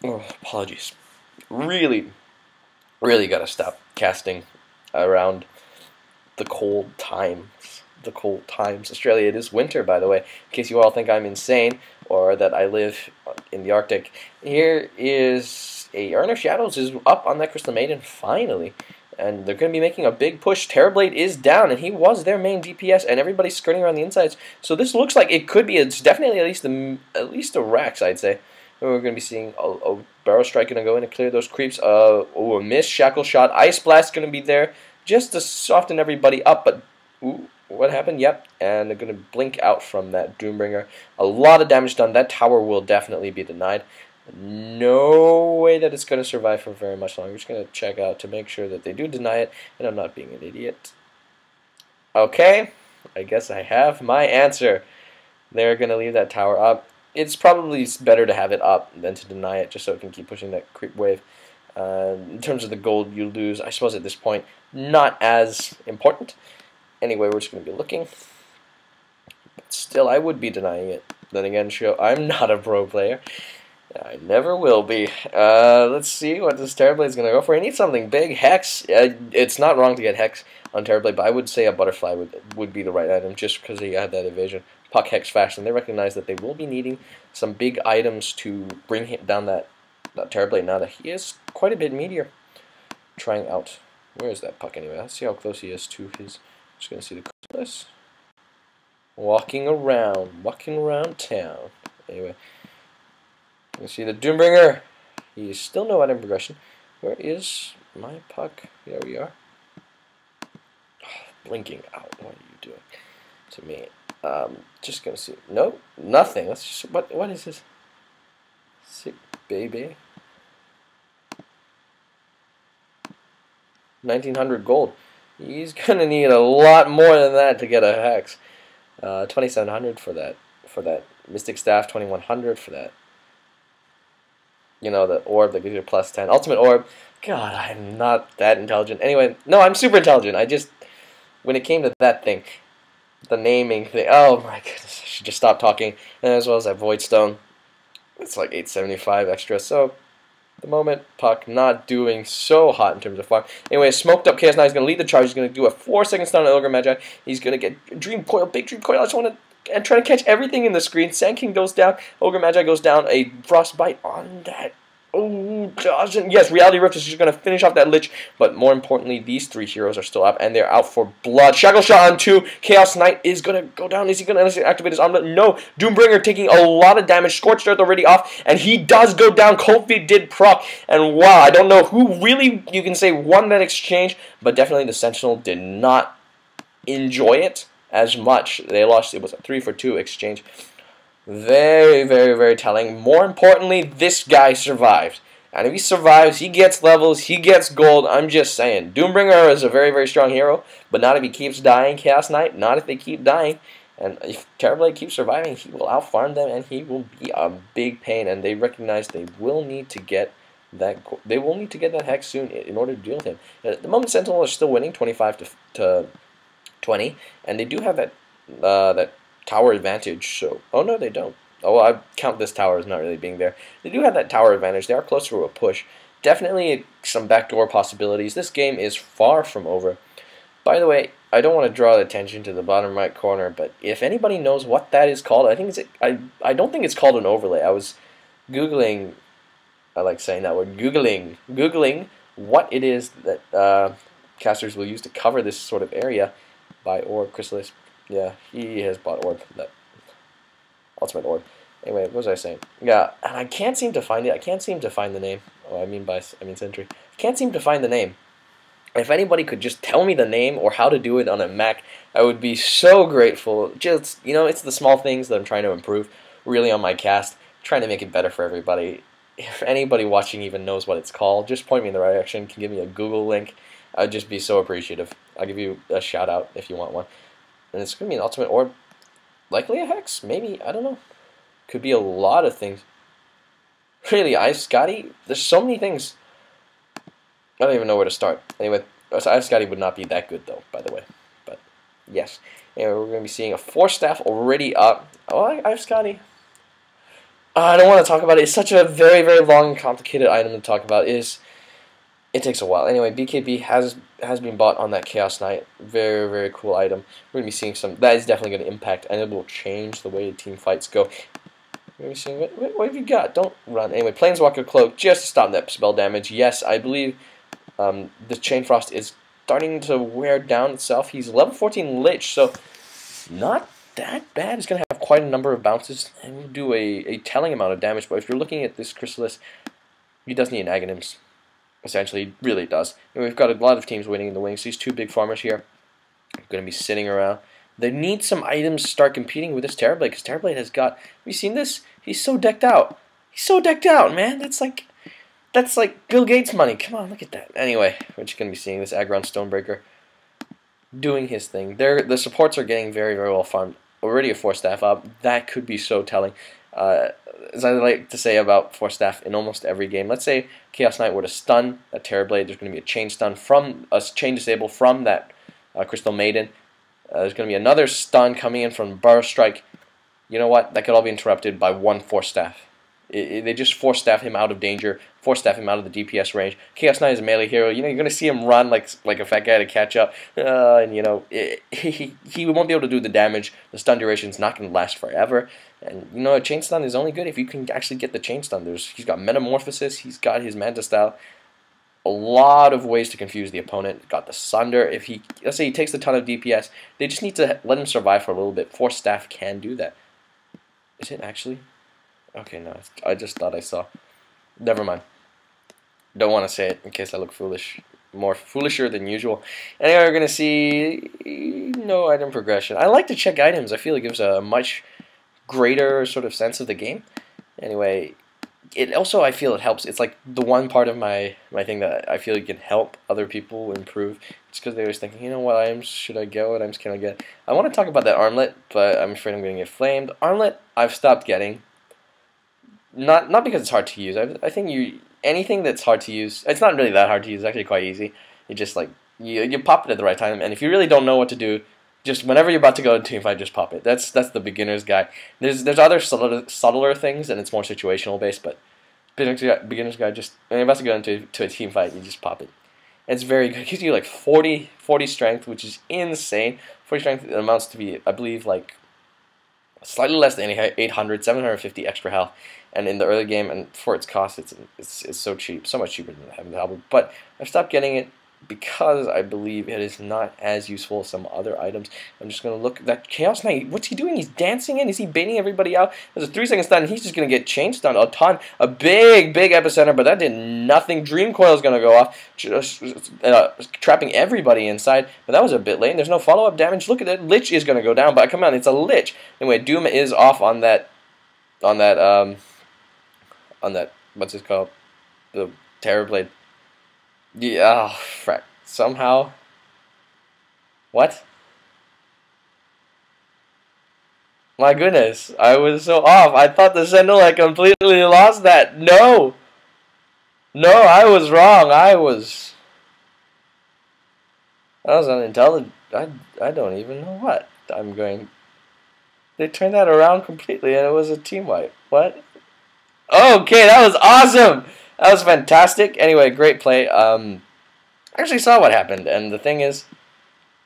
Oh, apologies. Really got to stop casting around the cold times. Australia, it is winter, by the way, in case you all think I'm insane or that I live in the Arctic. Here is a Urn of Shadows is up on that Crystal Maiden, finally. And they're going to be making a big push. Terrorblade is down, and he was their main DPS, and everybody's skirting around the insides. So this looks like it could be, it's definitely at least a Rax, I'd say. We're going to be seeing a Barrow Strike going to go in and clear those creeps. A miss, Shackle Shot, Ice Blast going to be there just to soften everybody up. But ooh, what happened? Yep, and they're going to blink out from that Doombringer. A lot of damage done. That tower will definitely be denied. No way that it's going to survive for very much longer. I'm just going to check out to make sure that they do deny it, and I'm not being an idiot. Okay, I guess I have my answer. They're going to leave that tower up. It's probably better to have it up than to deny it, just so it can keep pushing that creep wave. In terms of the gold you lose, I suppose at this point, not as important. Anyway, we're just going to be looking. But still, I would be denying it. Then again, I'm not a pro player. I never will be. Let's see what this Terrorblade is going to go for. He needs something big. Hex. It's not wrong to get Hex on Terrorblade, but I would say a Butterfly would be the right item, just because he had that evasion. Puck Hex fashion. They recognize that they will be needing some big items to bring him down that Terrorblade now that he is quite a bit meatier. Trying out. Where is that puck anyway? Let's see how close he is to his. Just going to see the coolness. Walking around town. Anyway. You see the Doombringer. He's still no item progression. Where is my puck? There we are. Oh, blinking out. What are you doing to me? Just gonna see. No, nothing. Let's just. What is this? Sick baby. 1900 gold. He's gonna need a lot more than that to get a hex. 2700 for that Mystic Staff. 2100 for that. You know, the orb that gives you a +10. Ultimate orb. God, I'm not that intelligent. Anyway, no, I'm super intelligent. I just, when it came to that thing, the naming thing. Oh my goodness, I should just stop talking. And as well as that Void Stone. It's like 875 extra. So the moment, Puck not doing so hot in terms of farm. Anyway, smoked up Chaos Knight is going to lead the charge. He's going to do a 4-second stun on Ogre Magi. He's going to get Dream Coil, big Dream Coil. I just want to and try to catch everything in the screen. Sand King goes down. Ogre Magi goes down. A Frostbite on that. Oh, doesn't. Yes, Reality Rift is just going to finish off that Lich. But more importantly, these three heroes are still up, and they're out for blood. Shackle Shot on 2. Chaos Knight is going to go down. Is he going to activate his armlet? No. Doombringer taking a lot of damage. Scorched Earth already off, and he does go down. Cold Feet did proc. And wow, I don't know who really, you can say, won that exchange, but definitely the Sentinel did not enjoy it as much. They lost. It was a 3-for-2 exchange. Very, very, very telling. More importantly, this guy survived. And if he survives, he gets levels, he gets gold. I'm just saying. Doombringer is a very, very strong hero, but not if he keeps dying, Chaos Knight. Not if they keep dying. And if Terrorblade keeps surviving, he will outfarm them, and he will be a big pain. And they recognize they will need to get that. They will need to get that hex soon in order to deal with him. At the moment, Sentinel is still winning, 25 to 20, and they do have that that tower advantage. So, oh no, they don't. Oh, well, I count this tower as not really being there. They do have that tower advantage. They are closer to a push. Definitely some backdoor possibilities. This game is far from over. By the way, I don't want to draw attention to the bottom right corner, but if anybody knows what that is called, I think it's I don't think it's called an overlay. I was googling. I like saying that word. Googling what it is that casters will use to cover this sort of area. By Orb Chrysalis. Yeah, he has bought Orb. That Ultimate Orb. Anyway, what was I saying? Yeah, and I can't seem to find it. I can't seem to find the name. Oh, I mean Sentry. I can't seem to find the name. If anybody could just tell me the name or how to do it on a Mac, I would be so grateful. Just, you know, it's the small things that I'm trying to improve really on my cast, trying to make it better for everybody. If anybody watching even knows what it's called, just point me in the right direction. Can give me a Google link. I'd just be so appreciative. I'll give you a shout out if you want one. And it's going to be an Ultimate Orb. Likely a Hex? Maybe. I don't know. Could be a lot of things. Really, Ice Scotty? There's so many things. I don't even know where to start. Anyway, Ice Scotty would not be that good, though, by the way. But, yes. Anyway, we're going to be seeing a Force Staff already up. Oh, Ice Scotty. I don't want to talk about it. It's such a very, very long and complicated item to talk about. It takes a while. Anyway, BKB has been bought on that Chaos Knight. Very, very cool item. We're going to be seeing some. That is definitely going to impact, and it will change the way team fights go. We're going to be seeing, what have you got? Don't run. Anyway, Planeswalker Cloak, just to stop that spell damage. Yes, I believe the Chain Frost is starting to wear down itself. He's level 14 Lich, so not that bad. It's going to have quite a number of bounces, and will do a telling amount of damage. But if you're looking at this Chrysalis, he does need an Aghanims. Essentially, really does. And we've got a lot of teams winning in the wings. These two big farmers here are going to be sitting around. They need some items to start competing with this Terrorblade, because Terrorblade has got. Have you seen this? He's so decked out. He's so decked out, man. That's like Bill Gates money. Come on, look at that. Anyway, we're just going to be seeing this Aggron Stonebreaker doing his thing. The supports are getting very, very well farmed. Already a Force Staff up. That could be so telling. As I like to say about Force Staff in almost every game, let's say Chaos Knight were to stun a Terrorblade, there's going to be a chain stun from a chain disable from that Crystal Maiden. There's going to be another stun coming in from Burrow Strike. You know what? That could all be interrupted by one Force Staff. They just Force Staff him out of danger, Force Staff him out of the DPS range. Chaos Knight is a melee hero. You know, you're going to see him run like a fat guy to catch up, and you know he won't be able to do the damage. The stun duration is not going to last forever. And you know, a chain stun is only good if you can actually get the chain stun. He's got Metamorphosis, he's got his Manta Style. A lot of ways to confuse the opponent. Got the Sunder. If let's say he takes a ton of DPS, they just need to let him survive for a little bit. Force Staff can do that. Is it actually? Okay, no, I just thought I saw. Never mind. Don't want to say it in case I look foolish. More foolisher than usual. Anyway, we're going to see no item progression. I like to check items. I feel it gives a much greater sort of sense of the game. Anyway, it also, I feel it helps. It's like the one part of my thing that I feel it can help other people improve. It's because they're always thinking, you know, what items should I get? What items can I get? I want to talk about that armlet, but I'm afraid I'm going to get flamed. Armlet, I've stopped getting. Not because it's hard to use. I think anything that's hard to use, it's not really that hard to use. It's actually quite easy. You just like you pop it at the right time, and if you really don't know what to do, Just whenever you're about to go into a team fight, just pop it. That's the beginner's guy. There's other subtler things, and it's more situational based. But beginner's guy, just when you're about to go into a team fight, you just pop it. And it's very good. It gives you like 40 strength, which is insane. 40 strength amounts to be, I believe, like slightly less than 800, 750 extra health. And in the early game, and for its cost, it's so cheap, so much cheaper than having the halberd. But I've stopped getting it because I believe it is not as useful as some other items. I'm just going to look at that Chaos Knight. What's he doing? He's dancing in? Is he baiting everybody out? There's a 3-second stun, and he's just going to get chain stunned a ton. A big epicenter, but that did nothing. Dream Coil is going to go off, just trapping everybody inside. But that was a bit late. There's no follow-up damage. Look at that. Lich is going to go down, but come on, it's a Lich. Anyway, Doom is off on that, what's it called? The Terrorblade. Yeah, oh, frack. Somehow. What? My goodness, I was so off. I thought the Sentinel had completely lost that. No! No, I was wrong. I was unintelligent. I don't even know what I'm going. They turned that around completely and it was a team wipe. What? Okay, that was awesome! That was fantastic. Anyway, great play. I actually saw what happened, and the thing is,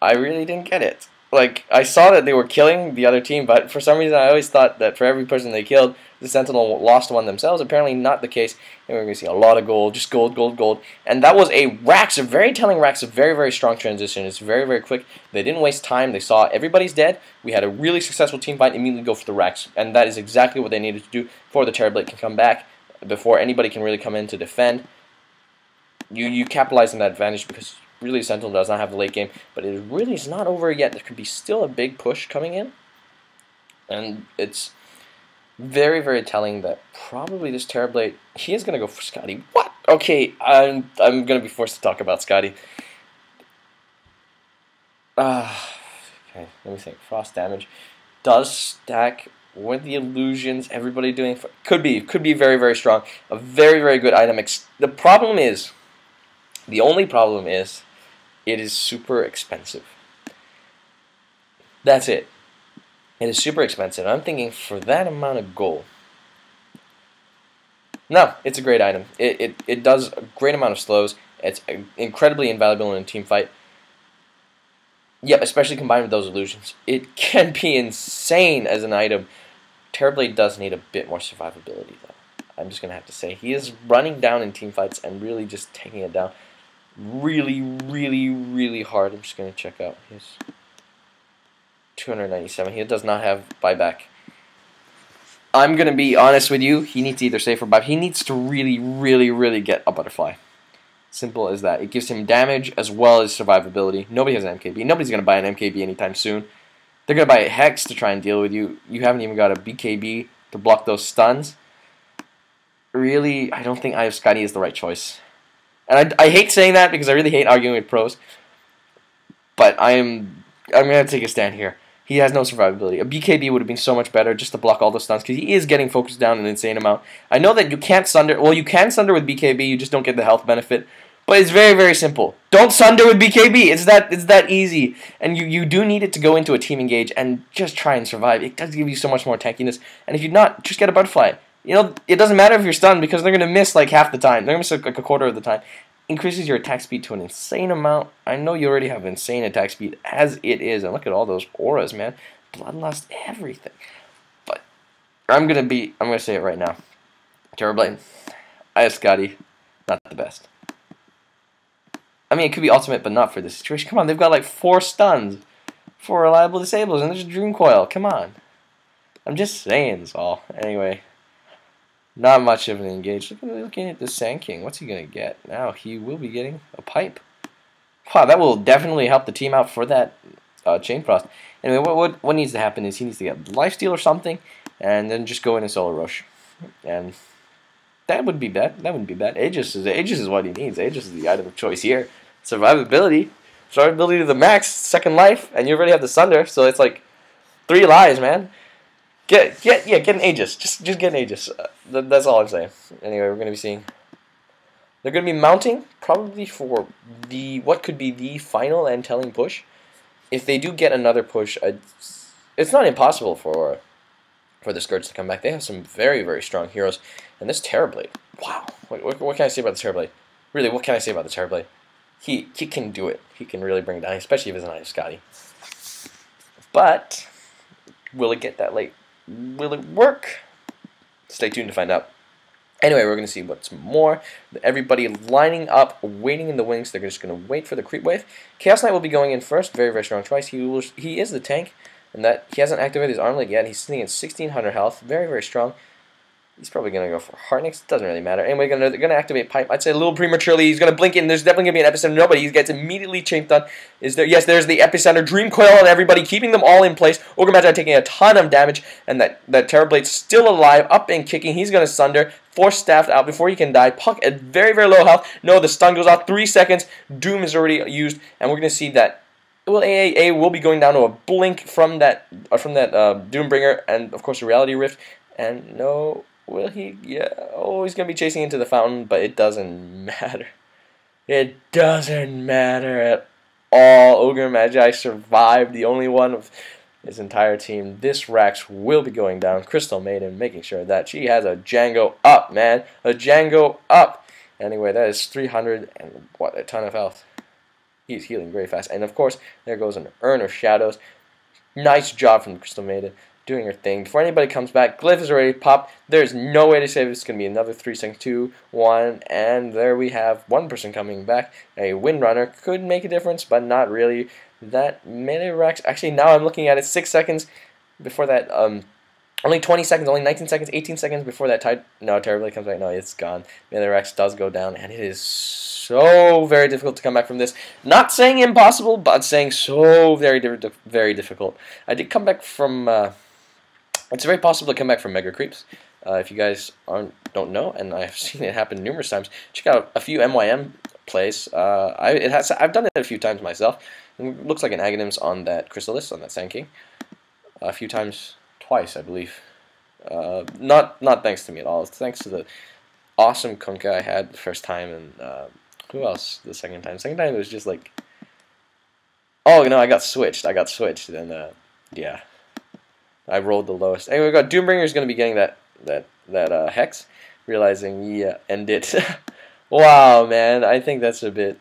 I really didn't get it. Like, I saw that they were killing the other team, but for some reason I always thought that for every person they killed, the Sentinel lost one themselves. Apparently not the case, and we're going to see a lot of gold, just gold, gold, gold. And that was a Rax, a very telling Rax, a very, very strong transition. It's very, very quick. They didn't waste time. They saw everybody's dead. We had a really successful team fight, immediately go for the Rax, and that is exactly what they needed to do before the Terrorblade can come back, before anybody can really come in to defend. You capitalize on that advantage because really Sentinel does not have the late game, but it really is not over yet. There could be still a big push coming in, and it's very, very telling that probably this Terrorblade, he is going to go for Scotty. What? Okay, I'm going to be forced to talk about Scotty. Okay, let me think. Frost damage does stack with the illusions. Everybody doing could be very, very strong. A very, very good item. The problem is, the only problem is, it is super expensive. That's it. It is super expensive. I'm thinking for that amount of gold. No, it's a great item. It does a great amount of slows. It's incredibly invaluable in a team fight. Yep, especially combined with those illusions. It can be insane as an item. Terrorblade does need a bit more survivability, though. I'm just going to have to say. He is running down in team fights and really just taking it down really, really, really hard. I'm just going to check out his 297. He does not have buyback. I'm going to be honest with you. He needs to either save or buy. He needs to really, really, really get a butterfly. Simple as that. It gives him damage as well as survivability. Nobody has an MKB. Nobody's going to buy an MKB anytime soon. They're going to buy a Hex to try and deal with you. You haven't even got a BKB to block those stuns. Really, I don't think I have Scotty is the right choice. And I hate saying that because I really hate arguing with pros. But I'm going to take a stand here. He has no survivability. A BKB would have been so much better just to block all the stuns because he is getting focused down an insane amount. I know that you can't sunder. Well, you can sunder with BKB. You just don't get the health benefit. But it's very, very simple. Don't sunder with BKB. It's that easy. And you do need it to go into a team engage and just try and survive. It does give you so much more tankiness. And if you're not, just get a butterfly. You know, it doesn't matter if you're stunned because they're going to miss like half the time. They're going to miss like a quarter of the time. Increases your attack speed to an insane amount. I know you already have insane attack speed as it is. And look at all those auras, man. Bloodlust, everything. But I'm going to say it right now. Terrorblade, I have Scotty, not the best. I mean, it could be ultimate, but not for this situation. Come on, they've got like 4 stuns, 4 reliable disables, and there's a Dream Coil. Come on. I'm just saying this all. Anyway, not much of an engage. Looking at the Sand King. What's he going to get? Now he will be getting a pipe. Wow, that will definitely help the team out for that Chain Frost. Anyway, what needs to happen is he needs to get Lifesteal or something, and then just go in and solo rush. And that would be bad. That wouldn't be bad. Aegis is what he needs. Aegis is the item of choice here. Survivability to the max, second life, and you already have the Sunder, so it's like 3 lives, man. Get an Aegis. Just get an Aegis. That's all I'm saying. Anyway, we're gonna be seeing. They're gonna be mounting probably for what could be the final and telling push. if they do get another push, it's not impossible for the Scourge to come back. They have some very, very strong heroes. And this Terrorblade, wow. What can I say about the Terrorblade? Really, what can I say about the Terrorblade? He can do it. He can really bring it down, especially if it's an Ice Scotty. But will it get that late? Will it work? Stay tuned to find out. Anyway, we're going to see what's more. Everybody lining up, waiting in the wings. They're just going to wait for the creep wave. Chaos Knight will be going in first. Very, very strong choice. He is the tank, and that he hasn't activated his armlet yet. He's sitting at 1600 health. Very, very strong. He's probably going to go for Heartnix. Doesn't really matter. Anyway, they're going to activate Pipe. I'd say a little prematurely. He's going to blink in. There's definitely going to be an Epicenter. Nobody. He gets immediately chained on. Is there? Yes, there's the Epicenter. Dream Coil on everybody, keeping them all in place. Ogre Magi taking a ton of damage, and that Terrorblade's still alive, up and kicking. He's going to Sunder. Force Staffed out before he can die. Puck at very, very low health. No, the stun goes off. 3 seconds. Doom is already used, and we're going to see that. Well, AAA will be going down to a blink from that Doombringer, and of course the Reality Rift. And no. Will he? Yeah. Oh, he's going to be chasing into the fountain, but it doesn't matter. It doesn't matter at all. Ogre Magi survived, the only one of his entire team. This Rax will be going down. Crystal Maiden making sure that she has a Django up, man. A Django up. Anyway, that is 300 and what, a ton of health. He's healing very fast. And of course, there goes an Urn of Shadows. Nice job from Crystal Maiden. Doing her thing. Before anybody comes back, Glyph is already popped. There's no way to save it. It's going to be another 3 seconds, 2, 1, and there we have one person coming back. A Windrunner could make a difference, but not really. That melee Rex, actually now I'm looking at it, 6 seconds before that, only 20 seconds, only 19 seconds, 18 seconds before that Terrorblade comes back. No, it's gone. Melee Rex does go down, and it is so very difficult to come back from this. Not saying impossible, but saying so very difficult. I did come back from... It's very possible to come back from Mega Creeps. If you guys don't know, and I've seen it happen numerous times, check out a few MYM plays. I've done it a few times myself. It looks like an Aghanims on that Chrysalis, on that Sand King. A few times, twice, I believe. Not thanks to me at all. It's thanks to the awesome Kunkka I had the first time, and who else the second time? Second time it was just like, oh no, I got switched, and yeah. I rolled the lowest. Anyway, we got Doombringer is going to be getting that Hex, realizing, yeah, end it. Wow, man, I think that's a bit...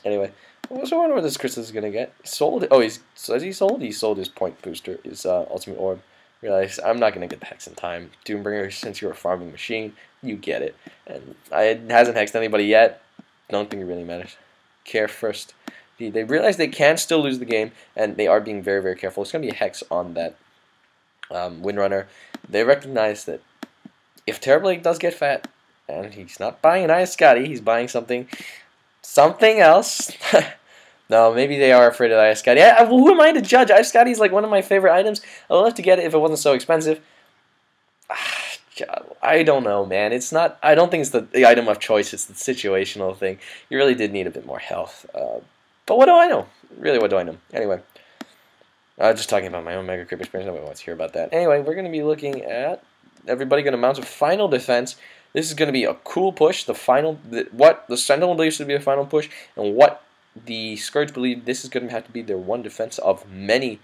Anyway, I wonder what this Crystal is going to get. Sold? Oh, has he sold? He sold his point booster, his ultimate orb. Realized, I'm not going to get the Hex in time. Doombringer, since you're a farming machine, you get it. And it hasn't hexed anybody yet. Don't think it really matters. Care first. They realize they can still lose the game, and they are being very, very careful. It's going to be a Hex on that Windrunner. They recognize that if Terrorblade does get fat, and he's not buying an Ice Scotty, he's buying something else. No, maybe they are afraid of Ice Scotty. Who am I to judge? Ice Scotty is like one of my favorite items. I would love to get it if it wasn't so expensive. I don't know, man. It's not. I don't think it's the item of choice. It's the situational thing. You really did need a bit more health. But what do I know? Really, what do I know? Anyway. Just talking about my own Mega Creep experience. Nobody wants to hear about that. Anyway, we're going to be looking at everybody going to mount a final defense. This is going to be a cool push. What the Sentinel believes to be a final push, and what the Scourge believe this is going to have to be their one defense of many.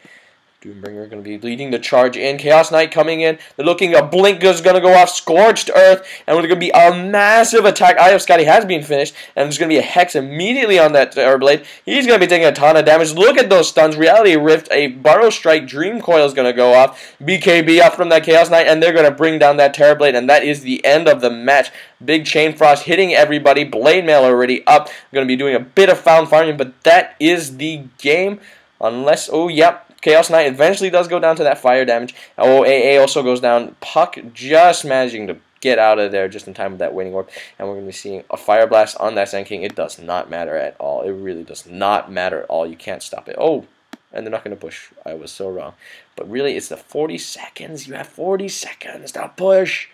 Doombringer going to be leading the charge in. Chaos Knight coming in. They're looking. A blink is going to go off. Scorched Earth. And there's going to be a massive attack. Eye of Scotty has been finished. And there's going to be a Hex immediately on that Terrorblade. He's going to be taking a ton of damage. Look at those stuns. Reality Rift. A Burrow Strike. Dream Coil is going to go off. BKB up from that Chaos Knight. And they're going to bring down that Terrorblade. And that is the end of the match. Big Chain Frost hitting everybody. Blade Mail already up. Going to be doing a bit of found farming. But that is the game. Unless, oh, yep. Chaos Knight eventually does go down to that fire damage. Oh, AA also goes down. Puck just managing to get out of there just in time with that Waning Orb. And we're going to be seeing a Fire Blast on that Sand King. It does not matter at all. It really does not matter at all. You can't stop it. Oh, and they're not going to push. I was so wrong. But really, it's the 40 seconds. You have 40 seconds to push.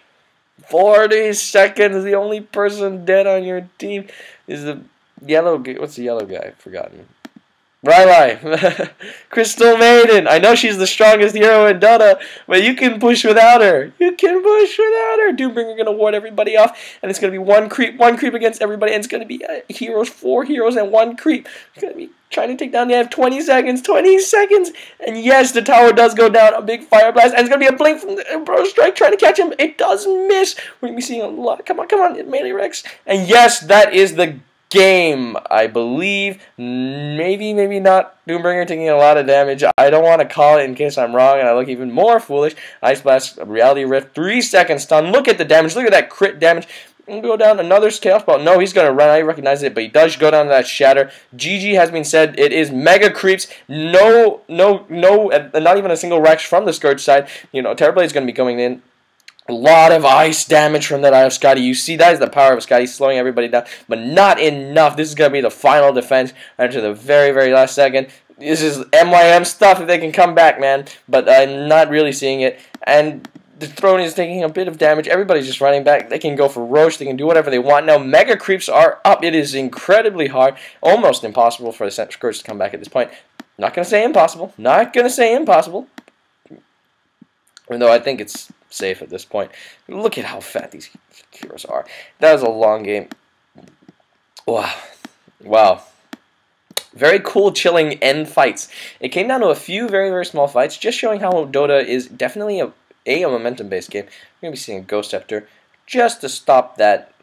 40 seconds. The only person dead on your team is the yellow guy. What's the yellow guy? I've forgotten. Rai. Crystal Maiden. I know she's the strongest hero in DotA, but you can push without her. You can push without her. Doombringer gonna ward everybody off, and it's gonna be one creep against everybody, and it's gonna be heroes, 4 heroes, and 1 creep. It's gonna be trying to take down. They have 20 seconds. 20 seconds, and yes, the tower does go down. A big fire blast, and it's gonna be a blink from the Bro Strike trying to catch him. It does miss. We're gonna be seeing a lot. Come on, Melee Rex, and yes, that is the game, I believe. Maybe not. Doombringer taking a lot of damage. I don't want to call it in case I'm wrong and I look even more foolish. Ice Blast, Reality Rift, 3 second stun. Look at the damage. Look at that crit damage. Go down another Chaos Ball. No, he's going to run. I recognize it, but he does go down to that Shatter. GG has been said. It is Mega Creeps. No, not even a single Rex from the Scourge side. You know, Terrorblade is going to be going in. A lot of ice damage from that Eye of Scotty. You see, that is the power of Scotty, slowing everybody down, but not enough. This is going to be the final defense right to the very, very last second. This is MYM stuff if they can come back, man, but I'm not really seeing it. And the throne is taking a bit of damage. Everybody's just running back. They can go for Roche. They can do whatever they want. Now, Mega Creeps are up. It is incredibly hard, almost impossible for the Scourge to come back at this point. Not going to say impossible. Not going to say impossible. Even though I think it's safe at this point. Look at how fat these heroes are. That was a long game. Wow. Very cool, chilling end fights. It came down to a few very, very small fights, just showing how DotA is definitely a momentum-based game. We're going to be seeing Ghost Scepter just to stop that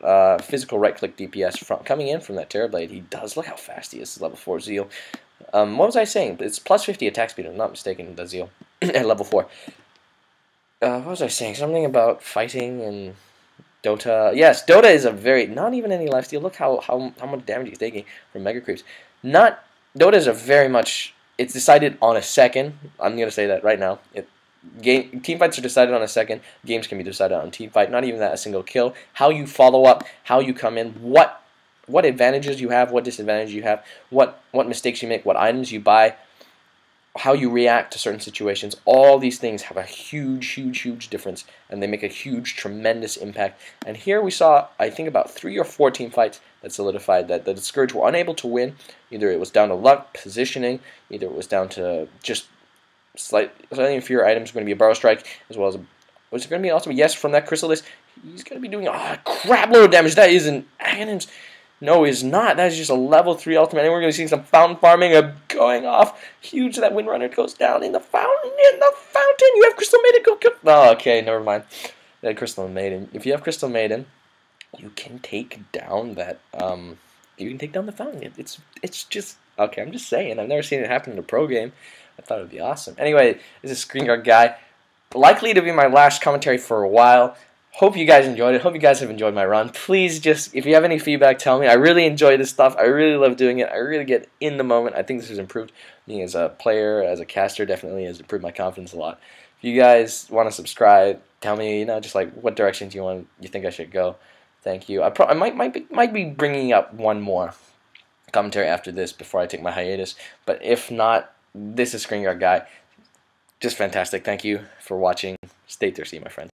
physical right-click DPS from coming in from that Terrorblade. He does. Look how fast he is, level 4 Zeal. What was I saying? It's plus 50 attack speed, if I'm not mistaken, the Zeal at level 4. What was I saying? Something about fighting and DotA. Yes, DotA is a very, not even any lifesteal. Look how much damage he's taking from Mega Creeps. DotA is a very much, it's decided on a second. I'm going to say that right now. Team fights are decided on a second. Games can be decided on team fight. Not even that, a single kill. How you follow up, how you come in, what advantages you have, what disadvantages you have, what mistakes you make, what items you buy, how you react to certain situations. All these things have a huge difference, and they make a huge, tremendous impact. And here we saw, I think, about 3 or 4 team fights that solidified that the Scourge were unable to win. Either it was down to luck, positioning, either it was down to just slightly inferior items. Going to be a Burrow Strike, as well as was it going to be also, yes, from that Chrysalis, he's going to be doing a crap load of damage. That is an Aghanims. No, he's not. That is just a level 3 ultimate. And we're going to see some fountain farming going off. Huge. That Windrunner goes down in the fountain. You have Crystal Maiden. Go. Oh, okay. Never mind. That Crystal Maiden. If you have Crystal Maiden, you can take down that. You can take down the fountain. It's just okay. I'm just saying. I've never seen it happen in a pro game. I thought it would be awesome. Anyway, this is ScreenguardGuy. Likely to be my last commentary for a while. Hope you guys enjoyed it. Hope you guys have enjoyed my run. Please just, if you have any feedback, tell me. I really enjoy this stuff. I really love doing it. I really get in the moment. I think this has improved me as a player, as a caster. Definitely has improved my confidence a lot. If you guys want to subscribe, tell me, just like what directions you think I should go. Thank you. I might be bringing up one more commentary after this before I take my hiatus. But if not, this is ScreenguardGuy. Just fantastic. Thank you for watching. Stay thirsty, my friends.